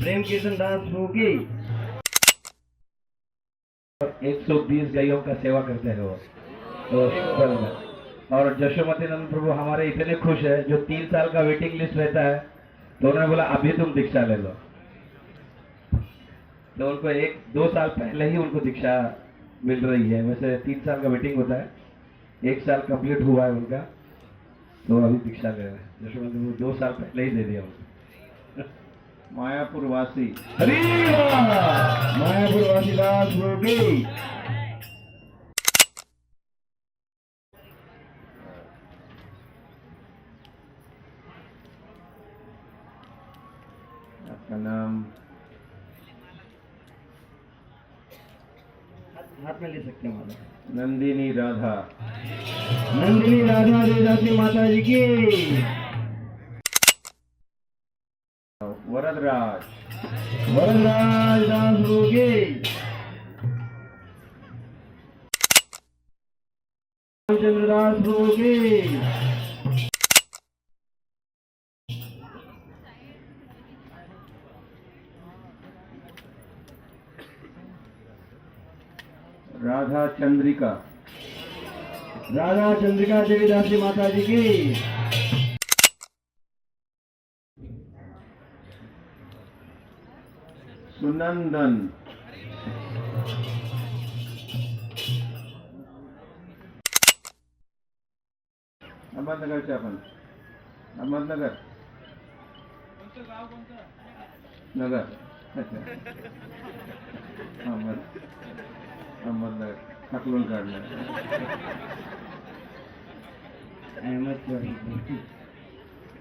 Speaker 2: प्रेम कीर्तन दास प्रभु की 120 गायों का सेवा करते हैं वो. और जशोमती नंद प्रभु हमारे इतने खुश है, जो 3 साल का वेटिंग लिस्ट रहता है तो उन्होंने बोला अभी तुम दीक्षा ले लो. तो उनको 1-2 साल पहले ही उनको दीक्षा मिल रही है. वैसे 3 साल का वेटिंग होता है, 1 साल कंप्लीट हुआ है उनका, तो अभी दीक्षा ले रहे हैं. जशोमती प्रभु 2 साल पहले ही दे दिया उनको.
Speaker 1: मायापुर वासी
Speaker 2: हरी मायापुर वासी दास प्रभु की.
Speaker 1: आपका नाम?
Speaker 2: हाथ में ले सकते हैं माता.
Speaker 1: नंदिनी राधा
Speaker 2: नंदिनी राधा देवदासी माता जी की.
Speaker 1: वरदराज
Speaker 2: वरदास दास प्रभु की. रामचंद्र दास प्रभु की.
Speaker 1: राधा चंद्रिका
Speaker 2: राधा चंद्रिका देवी दासी माता जी की.
Speaker 1: सुनंदन अहमदनगरचे आपण. अहमदनगर नगर. अच्छा. अहमदनगर हकलून काढलं.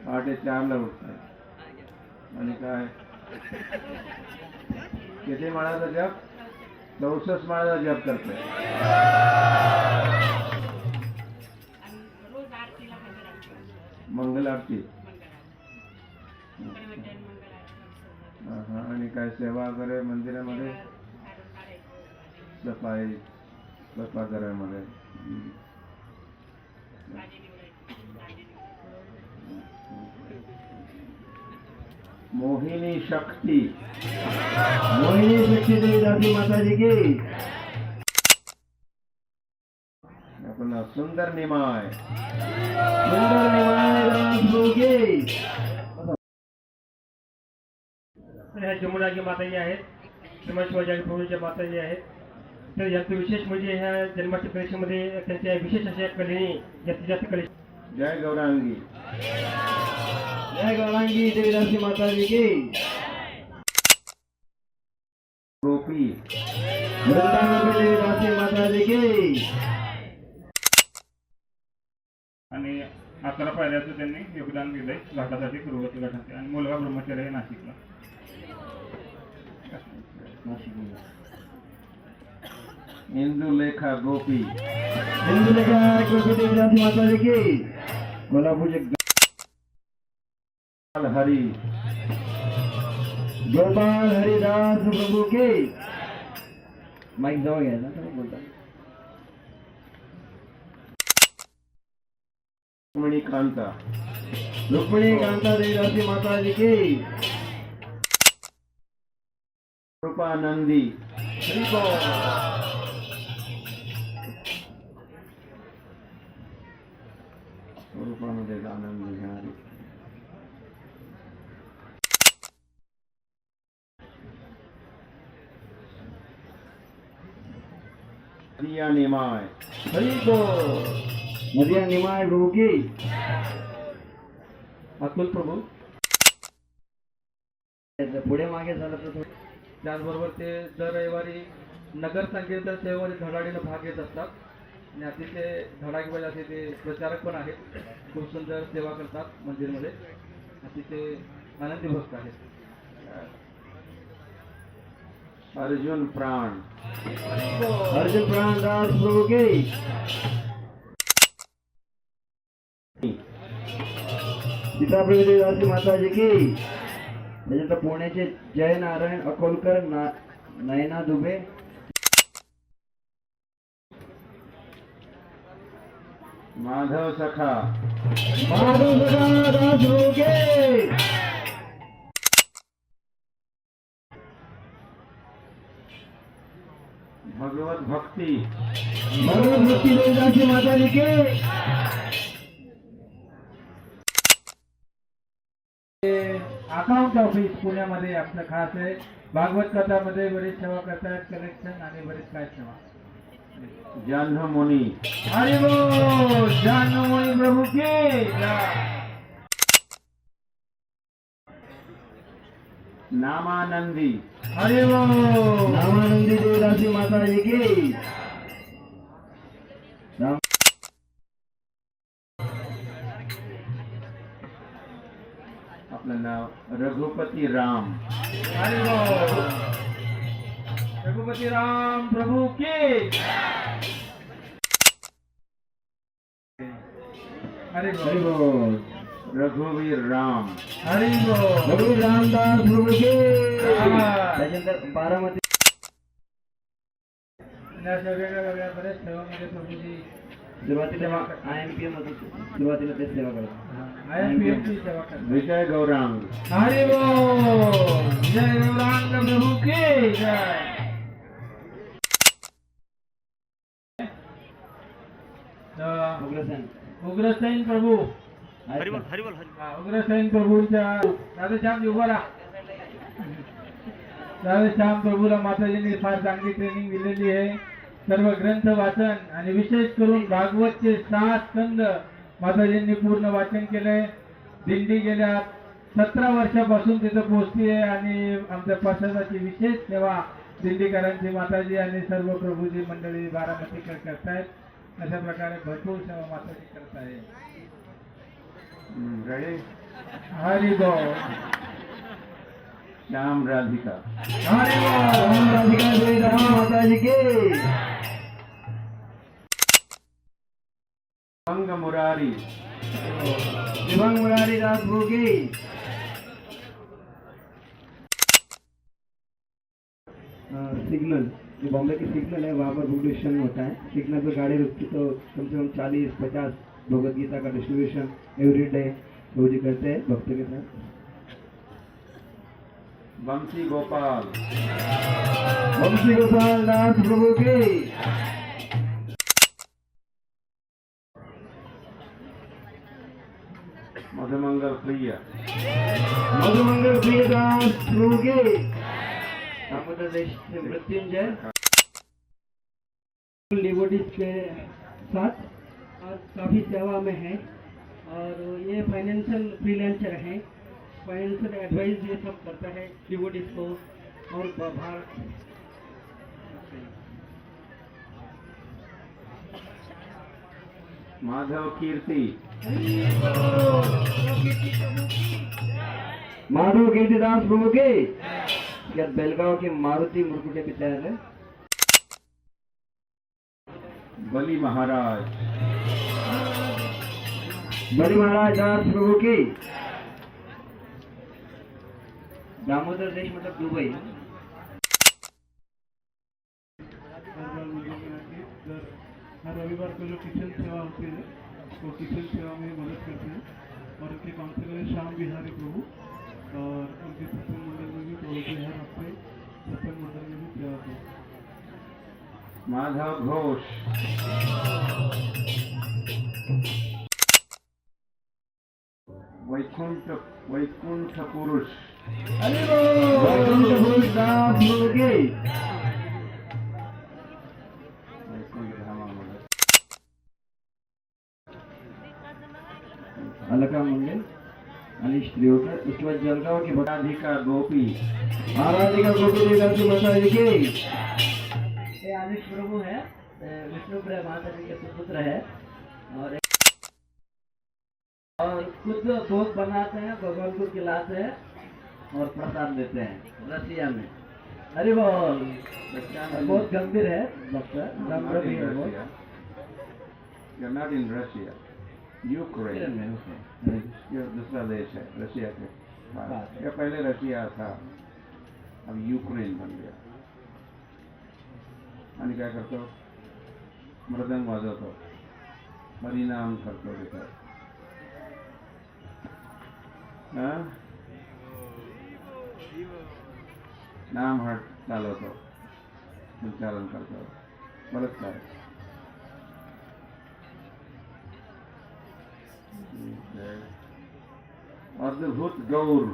Speaker 1: पहाटे 4ला उठतात आणि काय किती माळाचा जप? 64 माळाचा जप करतोय. मंगल आरती. आणि काय सेवा वगैरे मंदिरामध्ये सफाई स्वयंपाकघरामध्ये. मोहिनी शक्ती
Speaker 2: देवी दासी माता जी की.
Speaker 1: आपण सुंदर निमाय
Speaker 2: सुंदर निवाय दास प्रभु की.
Speaker 10: ह्या जमुनाजी माताजी आहेत, श्रीमंत शिवाजी प्रभूंच्या माताजी आहेत. तर यांचं विशेष म्हणजे ह्या जन्माष्टमी कलेक्शनमध्ये त्यांच्या विशेष अशा कलेने जास्तीत जास्त कले.
Speaker 1: जय गौरांगी
Speaker 2: जय गौरांगी देवी दासी माता जी की.
Speaker 1: गोपी
Speaker 2: वृंदावन देवी दासी माता जी की.
Speaker 10: आणि 11 पायऱ्याचं त्यांनी योगदान दिलंय घाटासाठी, कुरुवती घाटासाठी. आणि मुलगा ब्रह्मचारी आहे नाशिकला.
Speaker 1: इंदुलेखा गोपी
Speaker 2: इंदुलेखा गोपी देवी दासी माता जी की. कोल्हापूरचे
Speaker 1: हरी
Speaker 2: गोपाल हरिदास प्रभु की. माइक जवळ घ्यायला बोलता.
Speaker 1: रुक्मिणी कांता
Speaker 2: रुक्मिणी कांता देवी दासी माता जी की.
Speaker 1: कृपानंदी स्वरूपामध्ये आनंद घेणारी. दिया निमाय
Speaker 2: नदिया निमाय प्रभु की.
Speaker 8: अतुल प्रभू.
Speaker 2: पुढे मागे झालं तर
Speaker 8: त्याचबरोबर ते दर रविवारी नगर संकीर्तन सेवेमध्ये धडाडीनं भाग घेत असतात आणि अतिशय धडाकेबाज असे ते प्रचारक पण आहेत. खूप सुंदर सेवा करतात मंदिरमध्ये. अतिशय आनंदी भक्त आहेत.
Speaker 1: अर्जुन प्राण
Speaker 2: अर्जुन प्राण दास प्रभु की.
Speaker 9: सीताप्रभू देवदासी माता जी की. त्याच्यानंतर पुण्याचे जय नारायण अकोलकर, नयना दुबे.
Speaker 1: माधव सखा
Speaker 9: माधव सखा दास रोगे.
Speaker 1: भगवत भक्ति
Speaker 9: भगवत भक्ती देवदासी माता जी की.
Speaker 8: अकाउंट ऑफिस पुण्यामध्ये आपलं खास आहे. भागवत कथामध्ये बरेच सेवा करतात, कलेक्शन आणि बरेच काय सेवा.
Speaker 1: जन्ममुनि
Speaker 8: हरि बोल. जानमुनि प्रभु की जय.
Speaker 1: नामानंदी
Speaker 8: हरि बोल.
Speaker 9: रामानंदी देवदासी माता जी की.
Speaker 1: आपलं नाव रघुपती राम.
Speaker 8: हरि बोल. रघुपति राम प्रभु की. हरि
Speaker 9: हरि
Speaker 8: बोल.
Speaker 9: बोल.
Speaker 1: रघुवीर राम.
Speaker 8: हरि बोल.
Speaker 9: रघुवीर रामदास प्रभु की.
Speaker 8: आभार.
Speaker 9: त्याच्यानंतर बारामती.
Speaker 8: अशा वेगळ्या बऱ्याच सेवांमध्ये प्रभूजी
Speaker 9: सुरुवातीला IMPM होतं. सुरुवातीला ते सेवा करतात.
Speaker 8: IMPM ची सेवा करतात.
Speaker 1: विजय गौरांग.
Speaker 8: हरि बोल. जय गौरांग प्रभु की जय.
Speaker 9: उग्रसेन.
Speaker 8: उग्रसेन प्रभू. उग्रसेन प्रभूंच्या राधेश्याम उभा राहा. राधेश्याम प्रभूला माताजींनी फार चांगली ट्रेनिंग दिलेली आहे. सर्व ग्रंथ वाचन आणि विशेष करून भागवतचे 6 स्कंद माताजींनी पूर्ण वाचन केलंय. दिंडी गेल्या 17 वर्षापासून तिथं पोहोचली आहे आणि आमच्या प्रसादाची विशेष सेवा दिंडीकरांची माताजी आणि सर्व प्रभूजी मंडळी बारामतीकर करतायत. अशा प्रकारे भरपूर सेवा माताजी करत आहे.
Speaker 1: रेडी.
Speaker 8: हरि बोल.
Speaker 1: श्याम राधिका.
Speaker 8: हरि बोल.
Speaker 9: राधिका देवदासी माता जी की.
Speaker 1: अंग मुरारी.
Speaker 9: दिवंग मुरारी दास प्रभु की. सिग्नल, जो बॉम्बे की सिग्नल है वहाँ पर बुक डिस्ट्रीब्यूशन होता है. सिग्नल पर गाड़ी रुकती तो कम से कम 40-50 भगवद गीता का डिस्ट्रीब्यूशन एवरी डे प्रभु जी करते हैं भक्त के साथ.
Speaker 1: बंसी गोपाल.
Speaker 9: वंशी गोपाल दास प्रभु की.
Speaker 1: मधुमंगल प्रिय.
Speaker 9: मधुमंगल प्रिय दास प्रभु की. दामोदर देश से मृत्युंजय डिवोटीज के साथ और काफ़ी सेवा में है और ये फाइनेंशियल फ्रीलांसर है. फाइनेंशियल एडवाइस ये सब करता है डिवोटीज को और बाहर.
Speaker 1: माधव कीर्ति.
Speaker 9: माधव कीर्तिदास प्रभु की. बेलगांव की मारुति मुरकुटे भी तैयार है.
Speaker 1: बली महाराज.
Speaker 9: बड़ी महाराज दास प्रभु की. दामोदर देश मतलब दुबई.
Speaker 11: हर रविवार को जो किचन सेवा होती है वो किचन सेवा में मदद करते हैं और उनके काउंसिलर है श्याम बिहारी प्रभु और उनके सत्संग मंडल में भी प्रभु जी हर हफ्ते सत्संग मंडल में भी सेवा करते हैं.
Speaker 1: माधव घोष. वैकुंठ पुरुष.
Speaker 9: वैकुंठ पुरुष दास प्रभु की. अलका मंगल अनिश त्रियोकर. उसके बाद जलगांव की
Speaker 1: राधिका गोपी.
Speaker 9: आराधिका गोपी देवदासी माता जी की.
Speaker 2: ये अनिश प्रभु है, विष्णुप्रिया माता जी के सुपुत्र है और खुद भोग बनाते हैं, भगवानपुर खिलाते हैं और प्रसाद देते हैं रसिया में. हरि बोल. बहुत गंभीर है भक्त.
Speaker 1: Not in Russia. यूक्रेन ये दूसरा देश है रशिया के बाद। ये पहले रशिया था, अब यूक्रेन बन गया। आणि काय करतो, मृदंग वाजवतो, हरिनाम करतो तिथं, नाम हट चालवतो, उच्चारण करतो, बलात्कार। अद्भुत गौर,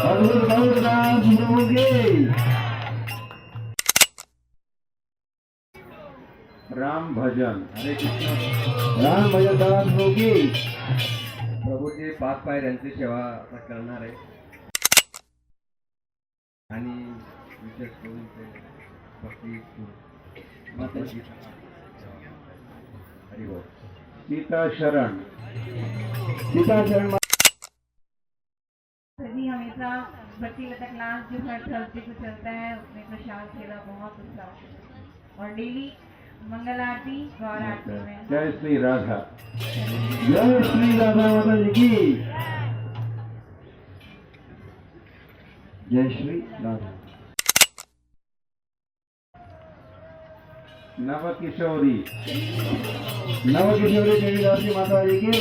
Speaker 1: अद्भुत गौर दास प्रभु की, राम भजन, हरे कृष्ण, राम भजन दास प्रभु की।
Speaker 9: प्रभूचे 5 पायऱ्यांची सेवा करणार आहे आणि विशेष करून ते भक्ती हरिभोल
Speaker 1: सीता शरण, सीता शरण।
Speaker 7: सभी हमेशा भक्ति लता क्लास जो हर थर्सडे को चलता है उसमें प्रसाद सेवा बहुत उत्साह से और डेली मंगल आरती गौर आरती में।
Speaker 1: जय श्री राधा, जय श्री राधा माता जी की, जय श्री राधा। नवकिशोरी, नवकिशोरी देवी दासी माता जी की,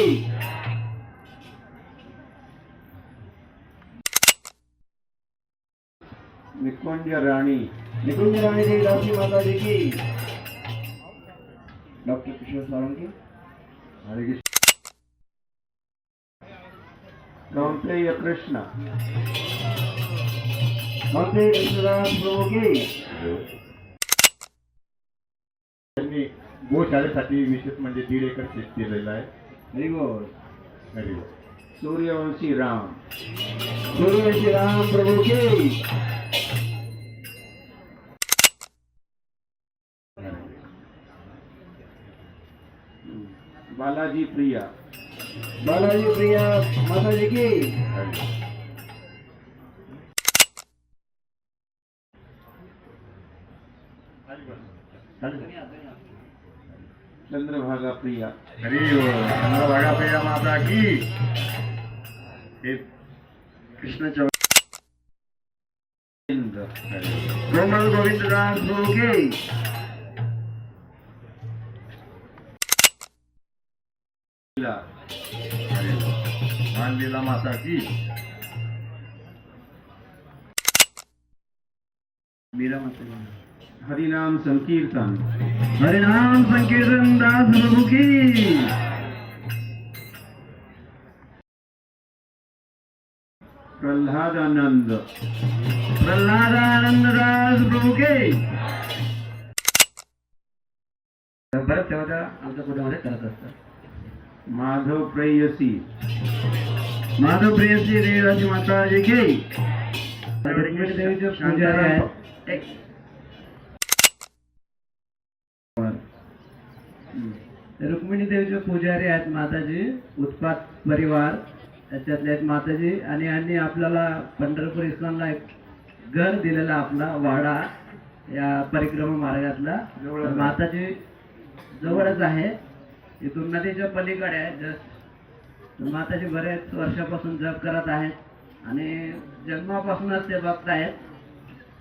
Speaker 1: निकुंज रानी, निकुंज रानी देवी दासी माता जी की। डॉक्टर किशोर सावंगी, हरे कृष्ण। कौंतेय कृष्ण, कौंतेय कृष्णदास प्रभु की।
Speaker 6: त्यांनी गोशाळेसाठी विशेष म्हणजे 1.5 एकर शेत केलेलं आहे।
Speaker 1: हरिबोल,
Speaker 6: हरिबोल।
Speaker 1: सूर्यवंशी राम, सूर्यवंशी राम प्रभु की। बालाजी प्रिया, बालाजी प्रिया माता जी की। चंद्रभागा प्रिया,
Speaker 6: चंद्रभागा प्रिया माता की।
Speaker 1: कृष्ण चौधरी, कोमल गोविंद दास प्रभु की।
Speaker 6: लीला माता की,
Speaker 1: मीरा माता की। हरिनाम संकीर्तन, हरिनाम संकीर्तन दास प्रभु की। प्रल्हादानंद, प्रल्हादानंद दास प्रभु के।
Speaker 9: बरंच सेवा त्या आमच्या कुटुंबामध्ये करत असतात।
Speaker 1: माधव प्रेयसी, माधव प्रेयसी देवी माता जी की।
Speaker 9: रुक्मिणी देवीचे पुजारी आहेत, रुक्मिणी देवीचे पुजारी आहेत माताजी, उत्पात परिवार त्याच्यातले आहेत माताजी। आणि यांनी आपल्याला पंढरपूर इस्कॉनला एक घर दिलेला, आपला वाडा या परिक्रमा मार्गातला माताजी जवळच आहे, इथून नदीच्या पलीकडे आहे जस्ट। माताजी बरेच वर्षापासून जप करत आहेत आणि जन्मापासूनच ते भक्त आहेत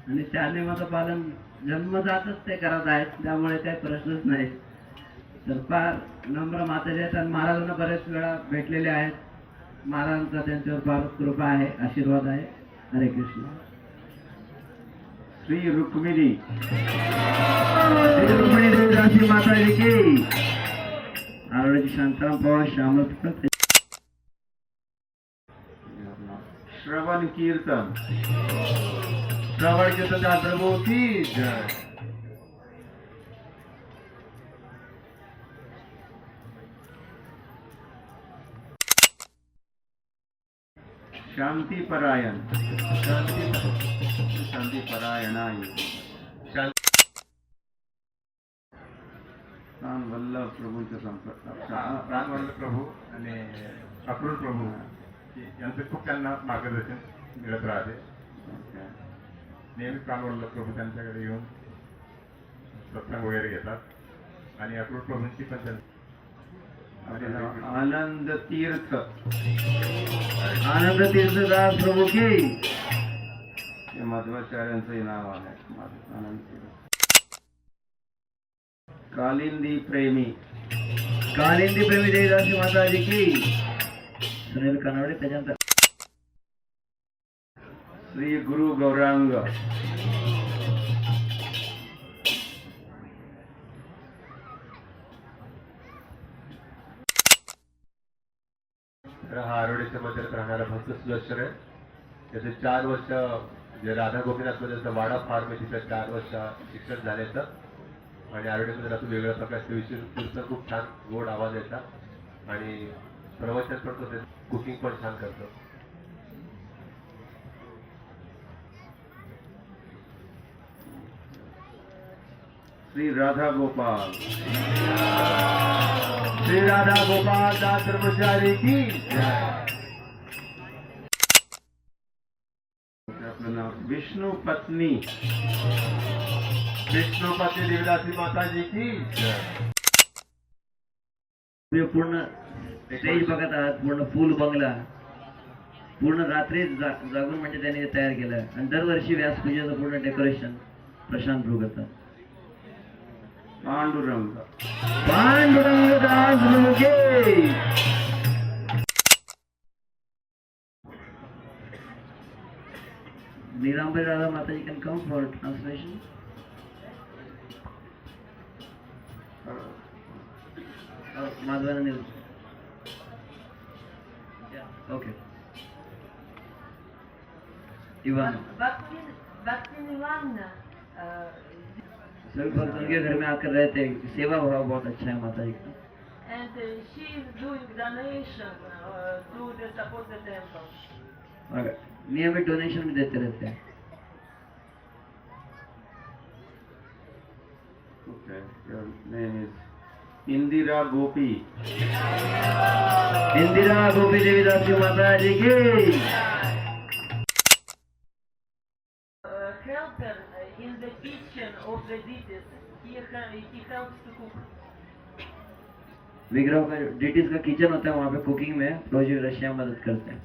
Speaker 9: आणि त्या नियमाचं पालन जन्मजातच ते करत आहेत, त्यामुळे काही प्रश्नच नाही। तर फार नम्र माताजी आहेत आणि महाराजांना बरेच वेळा भेटलेले आहेत, महाराजांचा त्यांच्यावर फार कृपा आहे, आशीर्वाद आहे। हरे कृष्ण।
Speaker 1: श्री रुक्मिणी, श्री रुक्मिणी देवी दासी माता जी की। आरोग्य शांताराम पवार श्यामल, श्रवण कीर्तन, श्रवण कीर्तन दास प्रभु की जय। शांति परायण, शांति परायणाय प्राण वल्लभ प्रभूंच्या संपर्कात,
Speaker 6: प्राण वल्लभ प्रभू आणि अक्रूर प्रभू यांचं खूप त्यांना मार्गदर्शन मिळत राहते। नेहमी प्राण वल्लभ प्रभू त्यांच्याकडे येऊन सत्संग वगैरे घेतात आणि अक्रूर प्रभूंची पण
Speaker 1: आनंद तीर्थ
Speaker 9: आनंद तीर्थदास प्रभु की
Speaker 1: हे मध्वाचार्यांचं नाव आहे आनंद तीर्थ. कालिंदी प्रेमी
Speaker 9: कालिंदी प्रेमी देवीदासी माताजी की सुनील कानवडे. त्याच्यानंतर
Speaker 1: श्री गुरु गौरांग
Speaker 6: तर हा आरोडीच्या मंदिरात राहणारा भक्त सुदर्शन आहे. त्याचे 4 वर्ष जे राधा गोपीनाथमध्ये त्याचा वाडा फार्म आहे तिथे 4 वर्ष शिक्षण झाल्याचं. आणि आरोडी मंदिरातून वेगळ्या प्रकारचे विशेष कीर्तन खूप छान गोड आवाज येतात आणि प्रवचन पण करतो, कुकिंग पण छान करतो.
Speaker 1: श्री राधा गोपाल
Speaker 6: श्री राधा गोपाल दास ब्रह्मचारी की
Speaker 1: आपलं नाव विष्णु पत्नी
Speaker 6: विष्णुपती देवदासी माताजी की
Speaker 9: पूर्ण स्टेज बघत आहात, पूर्ण फुल बंगला पूर्ण रात्री जागून म्हणजे त्यांनी ते तयार केलं. आणि दरवर्षी व्यासपूजेचं पूर्ण डेकोरेशन प्रशांत प्रभू करतात.
Speaker 1: पांडुरंग
Speaker 9: पांडुरंग दास प्रभु की नीलांबर राधा माताजी can come for translation. Madhavanand nil. Okay. Ivan.
Speaker 3: Bhaktin Ivan
Speaker 9: सभी भक्त उनके घर में आकर रहते हैं. सेवा भाव बहुत अच्छा है माता जी का.
Speaker 3: and she is doing donation to the support the temple.
Speaker 9: और नियमित डोनेशन भी देते रहते हैं.
Speaker 1: Okay, your name is Indira गोपी.
Speaker 9: इंदिरा गोपी देवीदासी माता जी की
Speaker 3: Helper in the kitchen of the deities. He helps to cook.
Speaker 9: विग्रह का डिटीज का किचन होता है, वहाँ पे कुकिंग में रोजी रशिया मदद करते हैं.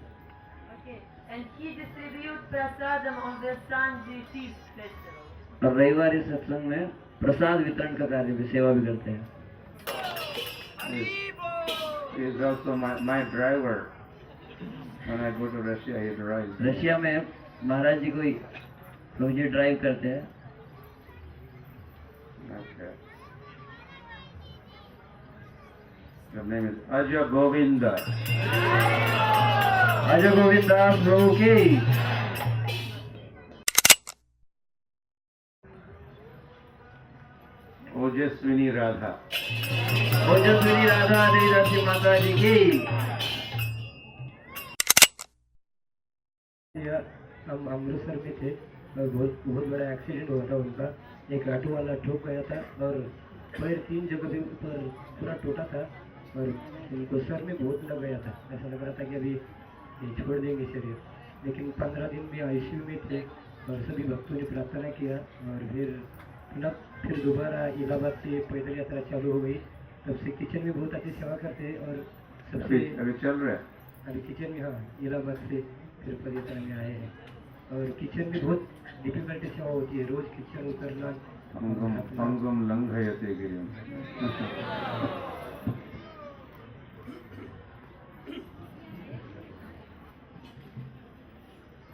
Speaker 3: Okay, and he distributes prasadam on the Sunday feast festival.
Speaker 9: और रविवारी सत्संग में प्रसाद वितरण का कार्य भी सेवा भी करते हैं.
Speaker 1: He is also my driver. When I go to Russia, he drives.
Speaker 9: Russia में महाराज जी को रोजी ड्राइव करते हैं.
Speaker 1: Okay. Your name is Aja Govinda.
Speaker 9: Ajay Govind Das प्रभु की
Speaker 1: ओजस्विनी राधा.
Speaker 9: ओजस्विनी राधा देवीदासी माता जी की.
Speaker 2: हम अमृतसर में थे और बहुत बड़ा एक्सीडेंट हुआ था उनका. एक ऑटो वाला ठोक गया था और पैर 3 जगह पे ऊपर पूरा टूटा था और उनको सर में बहुत लग गया था. ऐसा लग रहा था कि अभी ये छोड़ देंगे शरीर. लेकिन 15 दिन में आईसीयू में थे और सभी भक्तों ने प्रार्थना किया और फिर दोबारा इलाहाबाद से पैदल यात्रा चालू हो गई. तब से किचन में बहुत अच्छी सेवा करते हैं और सबसे
Speaker 1: अभी चल रहा है.
Speaker 2: अभी किचन में, हाँ, इलाहाबाद से फिर पदयात्रा में आए हैं और किचन में बहुत डिफिकल्टी सेवा होती है. रोज किचन उतरना.
Speaker 1: अंगम लंघयते गिरिम.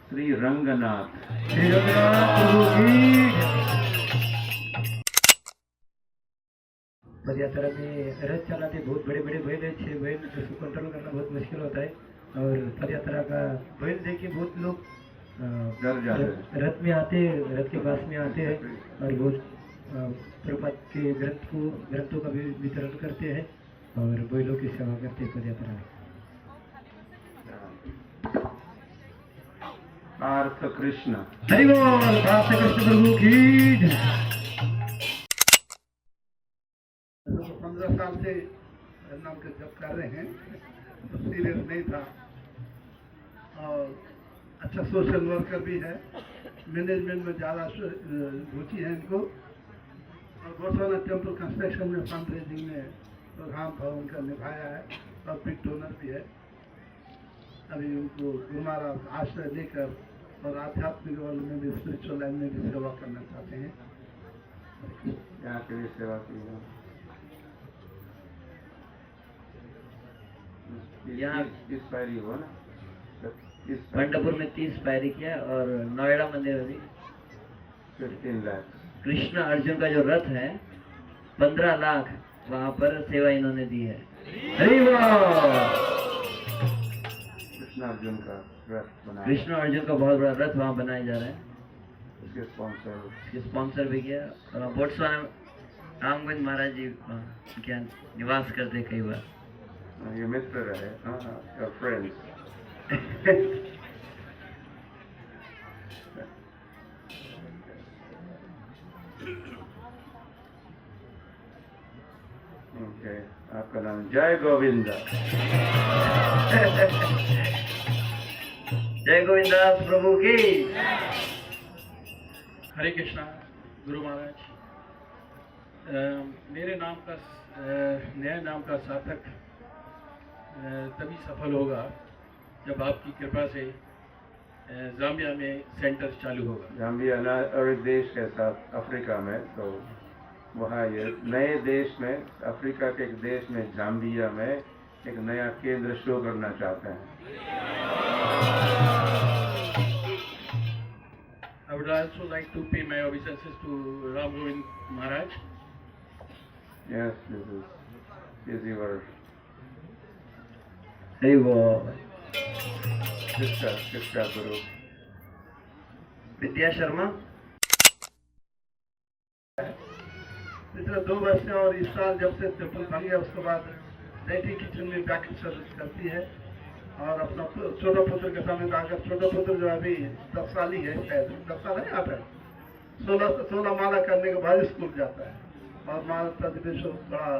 Speaker 1: श्री रंगनाथ.
Speaker 9: श्री रंगनाथ प्रभु की
Speaker 2: पदयात्रा में रथ चलाते बहुत बड़े बड़े बैल है. 6 बैल, उसको कंट्रोल करना बहुत मुश्किल होता है और पदयात्रा का बैल देख के बहुत लोग
Speaker 1: डर जाते हैं.
Speaker 2: रथ में आते, रथ के पास में आते हैं और बहुत प्रभुपाद के ग्रंथों का भी वितरण करते हैं और बैलों की सेवा करते हैं पदयात्रा में.
Speaker 1: पार्थ कृष्ण.
Speaker 9: हरि बोल. पार्थ कृष्ण प्रभु की
Speaker 11: 15 साल से नाम के जब कर रहे हैं तो सीरियस नहीं था और अच्छा सोशल वर्कर भी है. मैनेजमेंट में ज़्यादा रुचि है इनको और गोस्वामी टेम्पल कंस्ट्रक्शन में फंड रेजिंग में प्रधान भाव उनका निभाया है और बिग डोनर भी है। अभी उनको गुरु महाराज आश्रय लेकर और आध्यात्मिक वर्ल्ड में भी, स्पिरिचुअल लाइन में भी सेवा करना चाहते हैं।
Speaker 1: यहाँ के लिए सेवा की है।
Speaker 9: यहाँ
Speaker 1: 30 पैरी हुआ ना,
Speaker 9: मंडपुर में 30 पैरी किया और नोएडा मंदिर में भी
Speaker 1: 15 लाख।
Speaker 9: कृष्ण अर्जुन का जो रथ है 15 लाख वहाँ पर सेवा इन्होंने दी है। हरि बोल।
Speaker 1: कृष्ण अर्जुन का रथ बनाया,
Speaker 9: कृष्ण अर्जुन का बहुत बड़ा रथ वहाँ बनाया जा रहा है।
Speaker 1: उसके
Speaker 9: स्पॉन्सर भी किया। और बोट्सवाना रामगोविंद महाराज जी क्या निवास करते कई बार।
Speaker 1: ये मित्र रहे, फ्रेंड्स। ओके, आपका नाम जय गोविंद।
Speaker 9: जय गोविंदा प्रभु की।
Speaker 11: हरे कृष्णा। गुरु महाराज, मेरे नाम का नए नाम का सार्थक तभी सफल होगा जब आपकी कृपा से जाम्बिया में सेंटर चालू होगा।
Speaker 1: जाम्बिया और एक देश के साथ अफ्रीका में, तो वहाँ ये नए देश में, अफ्रीका के एक देश में, जाम्बिया में एक नया केंद्र शुरू करना चाहते हैं।
Speaker 11: I would also like to pay my obeisances to Ram Govind Maharaj.
Speaker 1: Yes, this is your
Speaker 9: Hari बोल।
Speaker 1: शिक्षा गुरु
Speaker 9: विद्या शर्मा।
Speaker 11: पिछले 2 वर्ष से और इस साल जब से टेम्पल बन गया उसके बाद लेडी किचन में बैकअप सर्विस करती है और अपना छोटा पुत्र के सामने आकर, छोटा पुत्र जो अभी 10 साल ही है, शायद 10 साल है, आता है 16 माला करने के बाद स्कूल जाता है और माला प्रतिदिन बड़ा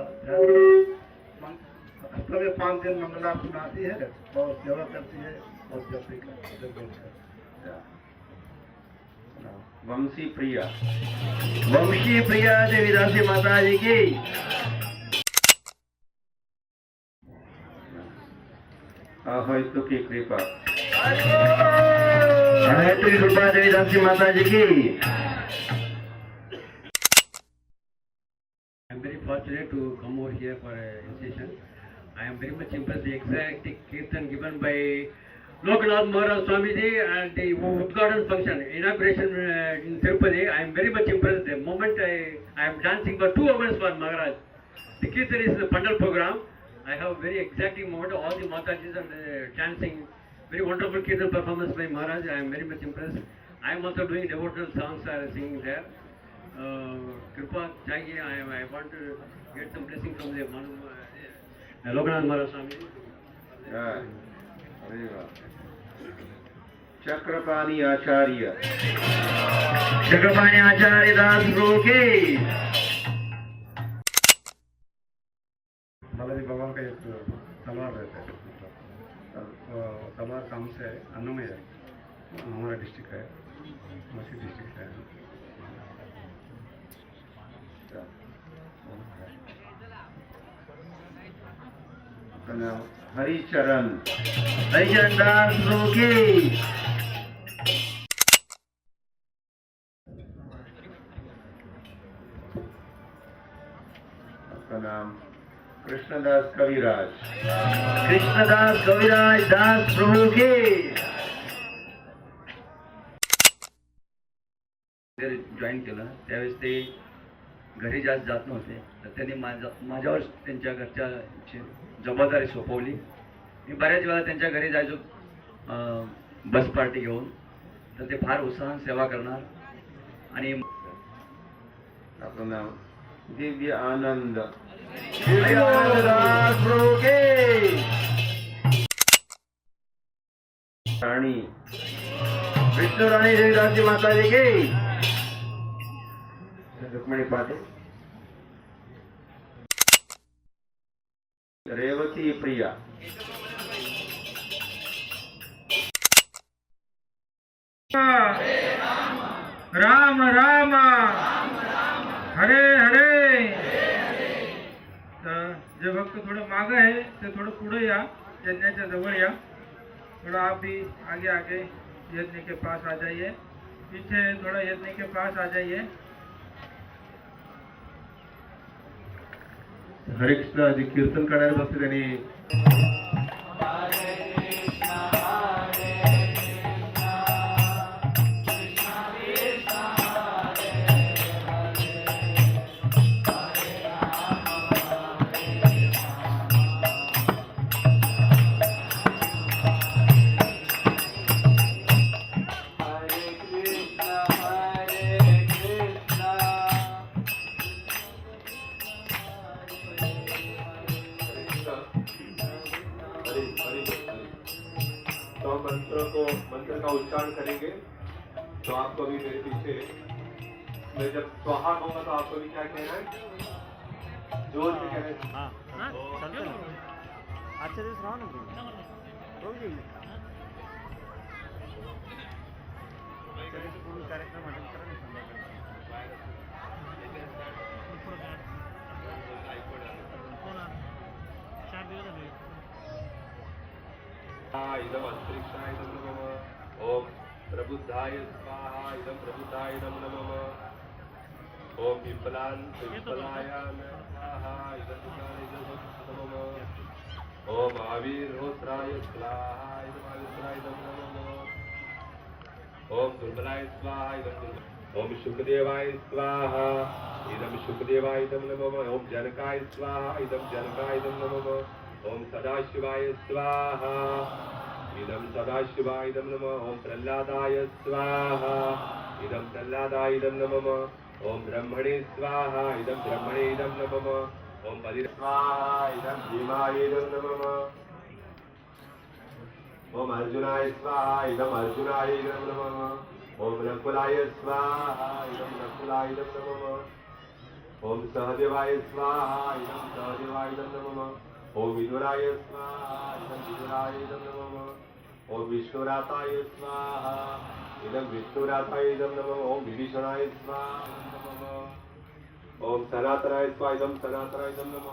Speaker 11: हफ्ते में 5 दिन मंगला सुनाती है और सेवा करती है और जल्दी
Speaker 1: वंशी प्रिया
Speaker 9: देवीदासी माता जी की।
Speaker 1: अहेतु की कृपा,
Speaker 9: अहेतु की कृपा देवीदासी माता जी की।
Speaker 11: I am very fortunate to come over here for a session. I am very much impressed the exact kirtan given by Lokanath Maharaj Swamiji and the Udghatan function, inauguration in Tirupati. I am very much impressed. The moment I am dancing for 2 hours for Maharaj. The kirtan is the Pandal program. I have very exacting moment of all the Matajis and dancing. Very wonderful kirtan performance by Maharaj. I am very much impressed. I am also doing devotional songs singing there. Kripa चाहिए. I want to get some blessing from the Lokanath Maharaj Swami.
Speaker 1: Chakrapani आचार्य
Speaker 9: दास प्रभु की।
Speaker 11: बालाजी बाबा का एक तलवार रहता है, तलवार काम से अन्नमय है, हमारा डिस्ट्रिक्ट है, मसी डिस्ट्रिक्ट है।
Speaker 1: हरिचरण
Speaker 9: दास प्रभु की।
Speaker 1: आपका नाम कृष्णदास कविराज
Speaker 9: दास प्रभु की।
Speaker 12: जॉईन केलं त्यावेळेस ते घरी जात नव्हते, तर त्यांनी माझ्यावर त्यांच्या घरच्या जबाबदारी सोपवली. मी बऱ्याच वेळा त्यांच्या घरी जायचो बस पार्टी घेऊन, तर ते फार उत्साहाने सेवा करणार. आणि
Speaker 1: आपलं नाव दिव्य आनंद राणी
Speaker 9: विष्णु रानी देवीदासी माता जी की।
Speaker 1: रुक्मिणी पाटिल रेवती प्रिया
Speaker 11: राम राम हरे हरे।
Speaker 10: जे भक्त थोडं मागं आहे ते थोडं पुढे या, यज्ञाच्या जवळ या। थोड़ा आप भी आगे आगे यज्ञ के पास आ जाइए, पीछे थोड़ा यज्ञ के पास आ जाइए। हरे कृष्ण आदि कीर्तन करणारे भक्त त्यांनी तो मंत्र का उच्चारण करेंगे। तो आपको भी मेरे पीछे, मैं जब स्वाहा कहूंगा तो आपको भी क्या कहना है, जोर से कहना है।
Speaker 2: अच्छा दिवस राहा ना कार्यक्रम अटेंड करा
Speaker 6: इदम अंतरिक्षाय नमः। ओम प्रबुद्धाय स्वाहा। इदम प्रबुद्धाय नमः। ओम पिप्पलाय स्वाहा। इदम पिप्पलाय नमः। ओम आविर्होत्राय स्वाहा। इदम आविर्होत्राय नमः। ओम दुर्बलाय स्वाहा। इदम दुर्बलाय। ओम शुकदेवाय स्वाहा। इदम शुकदेवाय नमः। ओम जनकाय स्वाहा। इदम जनकाय नमः। ओम सदाशिवाय स्वाहा। इदम सदाशिवाय नमः। ओम प्रह्लादाय स्वाहा। इदम प्रह्लादाय नमः। ओम ब्रह्मणे स्वाहा। इदम ब्रह्मणे नमः। ओम बलि स्वाहा। इदम भीमाय नमः। ओम अर्जुनाय स्वाहा। इदम अर्जुनाय नमः। ओम नकुलाय स्वाहा। इदम नकुलाय नमः। ओम सहदेवाय स्वाहा। इदम सहदेवाय नमः। ओम विदुराय स्वाहा। इदम विदुराय नमः। ओम विष्णुराताय स्वाहा। इदम विष्णुराताय नमः। ओम विभीषणाय स्वाहा। ओम सनातनाय स्वाहा। इदम सनातनाय नमः।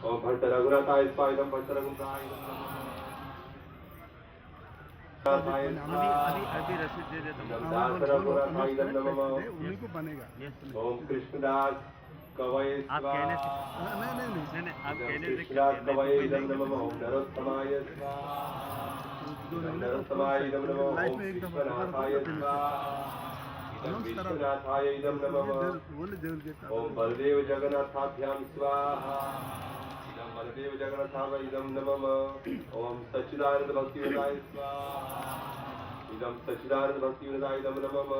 Speaker 6: ओम भट्ट रघुनाथाय स्वाहा। इदम भट्ट रघुनाथाय नमः।
Speaker 2: अभी रसीद दे देता
Speaker 6: हूँ। ओम कृष्णदास कवये
Speaker 2: आप कहने से नहीं आप कहने से
Speaker 6: कृष्णदास कवये नमः। ओम नरोत्तमाय स्वाहा। नरोत्तमाय नमः। ओम विश्वनाथाय स्वाहा। इदम विश्वनाथाय नमः। ओम बलदेव जगन्नाथाभ्यां स्वाहा। इदम बलदेव जगन्नाथाय इदम नमः। ओम सच्चिदानंद भक्तिवेदाय स्वाहा। इदम सच्चिदानंद भक्तिवेदाय नमः।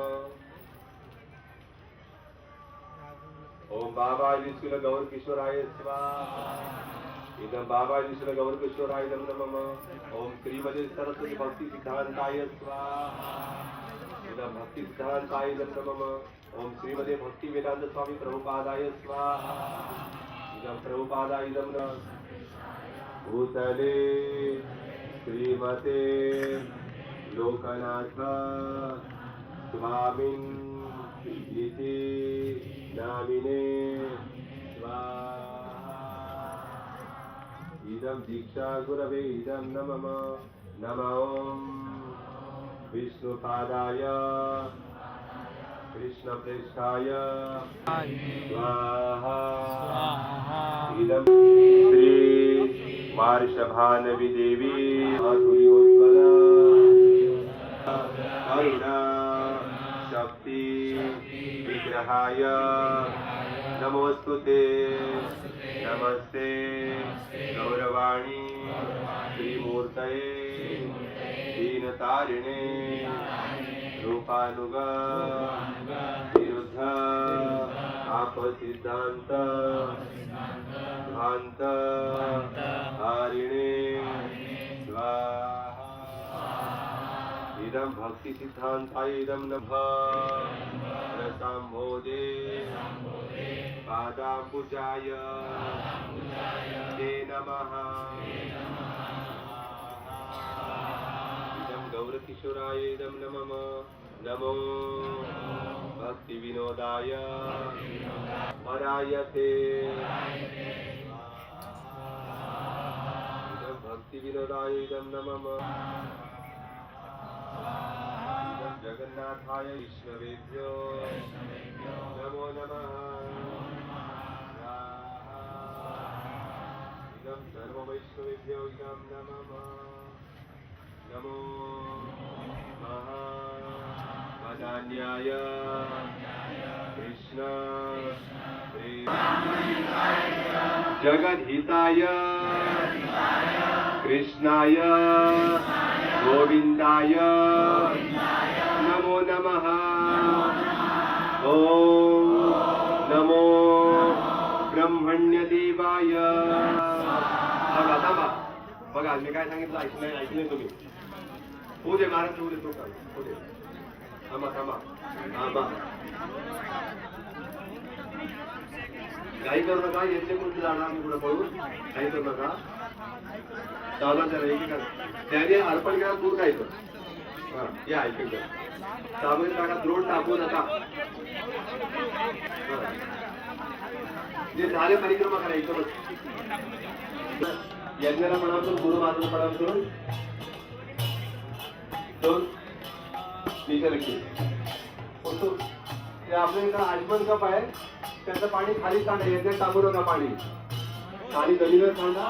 Speaker 6: ओम बाबा विष्णु गौर किशोराय स्वाहा। इदम बाबा विष्णु गौर किशोराय नमः। ओम श्रीमते सरस्वती भक्ति सिद्धांताय स्वाहा। इदम भक्ति सिद्धांताय नमः। ओम श्रीमते भक्ति वेदांत स्वामी प्रभुपादाय स्वाहा। इदम प्रभुपादाय नमः। भूतले श्रीमते लोकनाथ स्वामिन् इति नामिने स्वाहा। इदं दीक्षा गुरवे इदं नमः। नमो विष्णुपादाय कृष्णप्रेष्ठाय स्वाहा। इदं श्री वार्षभानवी देवी माधुर्योज्ज्वला करुणा शक्ति विग्रहाय नमोस्तुते। नमस्ते गौरवाणी श्रीमूर्तये दीनतारिणे रूपानुग विरुद्ध आपसिद्धांत भांत हारिणे स्वाहा। इदं भक्ति सिद्धांताय इदं नमः। रसाम्भोदे पादाम्बुजाय ते नमः। इदं गौरकिशोराय इदं नमः। नमो भक्ति विनोदाय परायते। भक्तिविनोदाय इदं नमः इदं जगन्नाथाय विष्णवेभ्यो नमो नमः इदं सर्ववैष्णवेभ्यो इदं नमः नमो महामदान्याय कृष्ण जगद्हिताय कृष्णाय गोविंदाय नमो नमः ओम नमो ब्रह्मण्यदेवाय बघा थांबा बघा मी काय सांगितलं ऐकलंय तुम्ही होऊ दे महाराज होऊ दे तो होऊ दे थांबा थांबा थांबा काही करू नका येथे कुठे जाणार मी पुढे पळून काही करू नका चालू त्याला एकीकडे त्याने अर्पण केला दूर काय कर हा या ऐकून सामोरे टाका द्रोण टाकू नका जे झाले परिक्रमा करा एकदमच यज्ञाला प्रणाम करून गुरु महाराजांना प्रणाम करून दोन नीचे रखी ते आपल्या इकडे आजमन कप आहे त्याचं पाणी खाली सांडा यज्ञ टाकू नका पाणी खाली जमिनीवर सांडा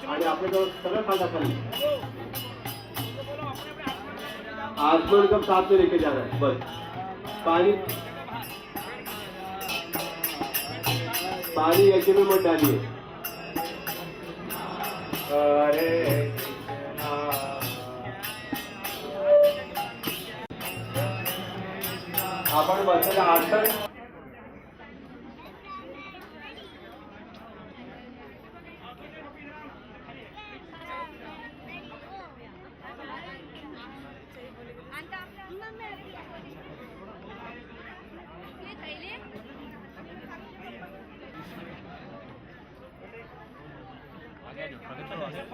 Speaker 6: आणि आपल्याजवळ सगळं सांडा खाली आजमन कप साथ में लेके जाना है बस पानी पानी यज्ञ में मत डालिए हरे आपण बसलेला आसन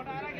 Speaker 13: आगे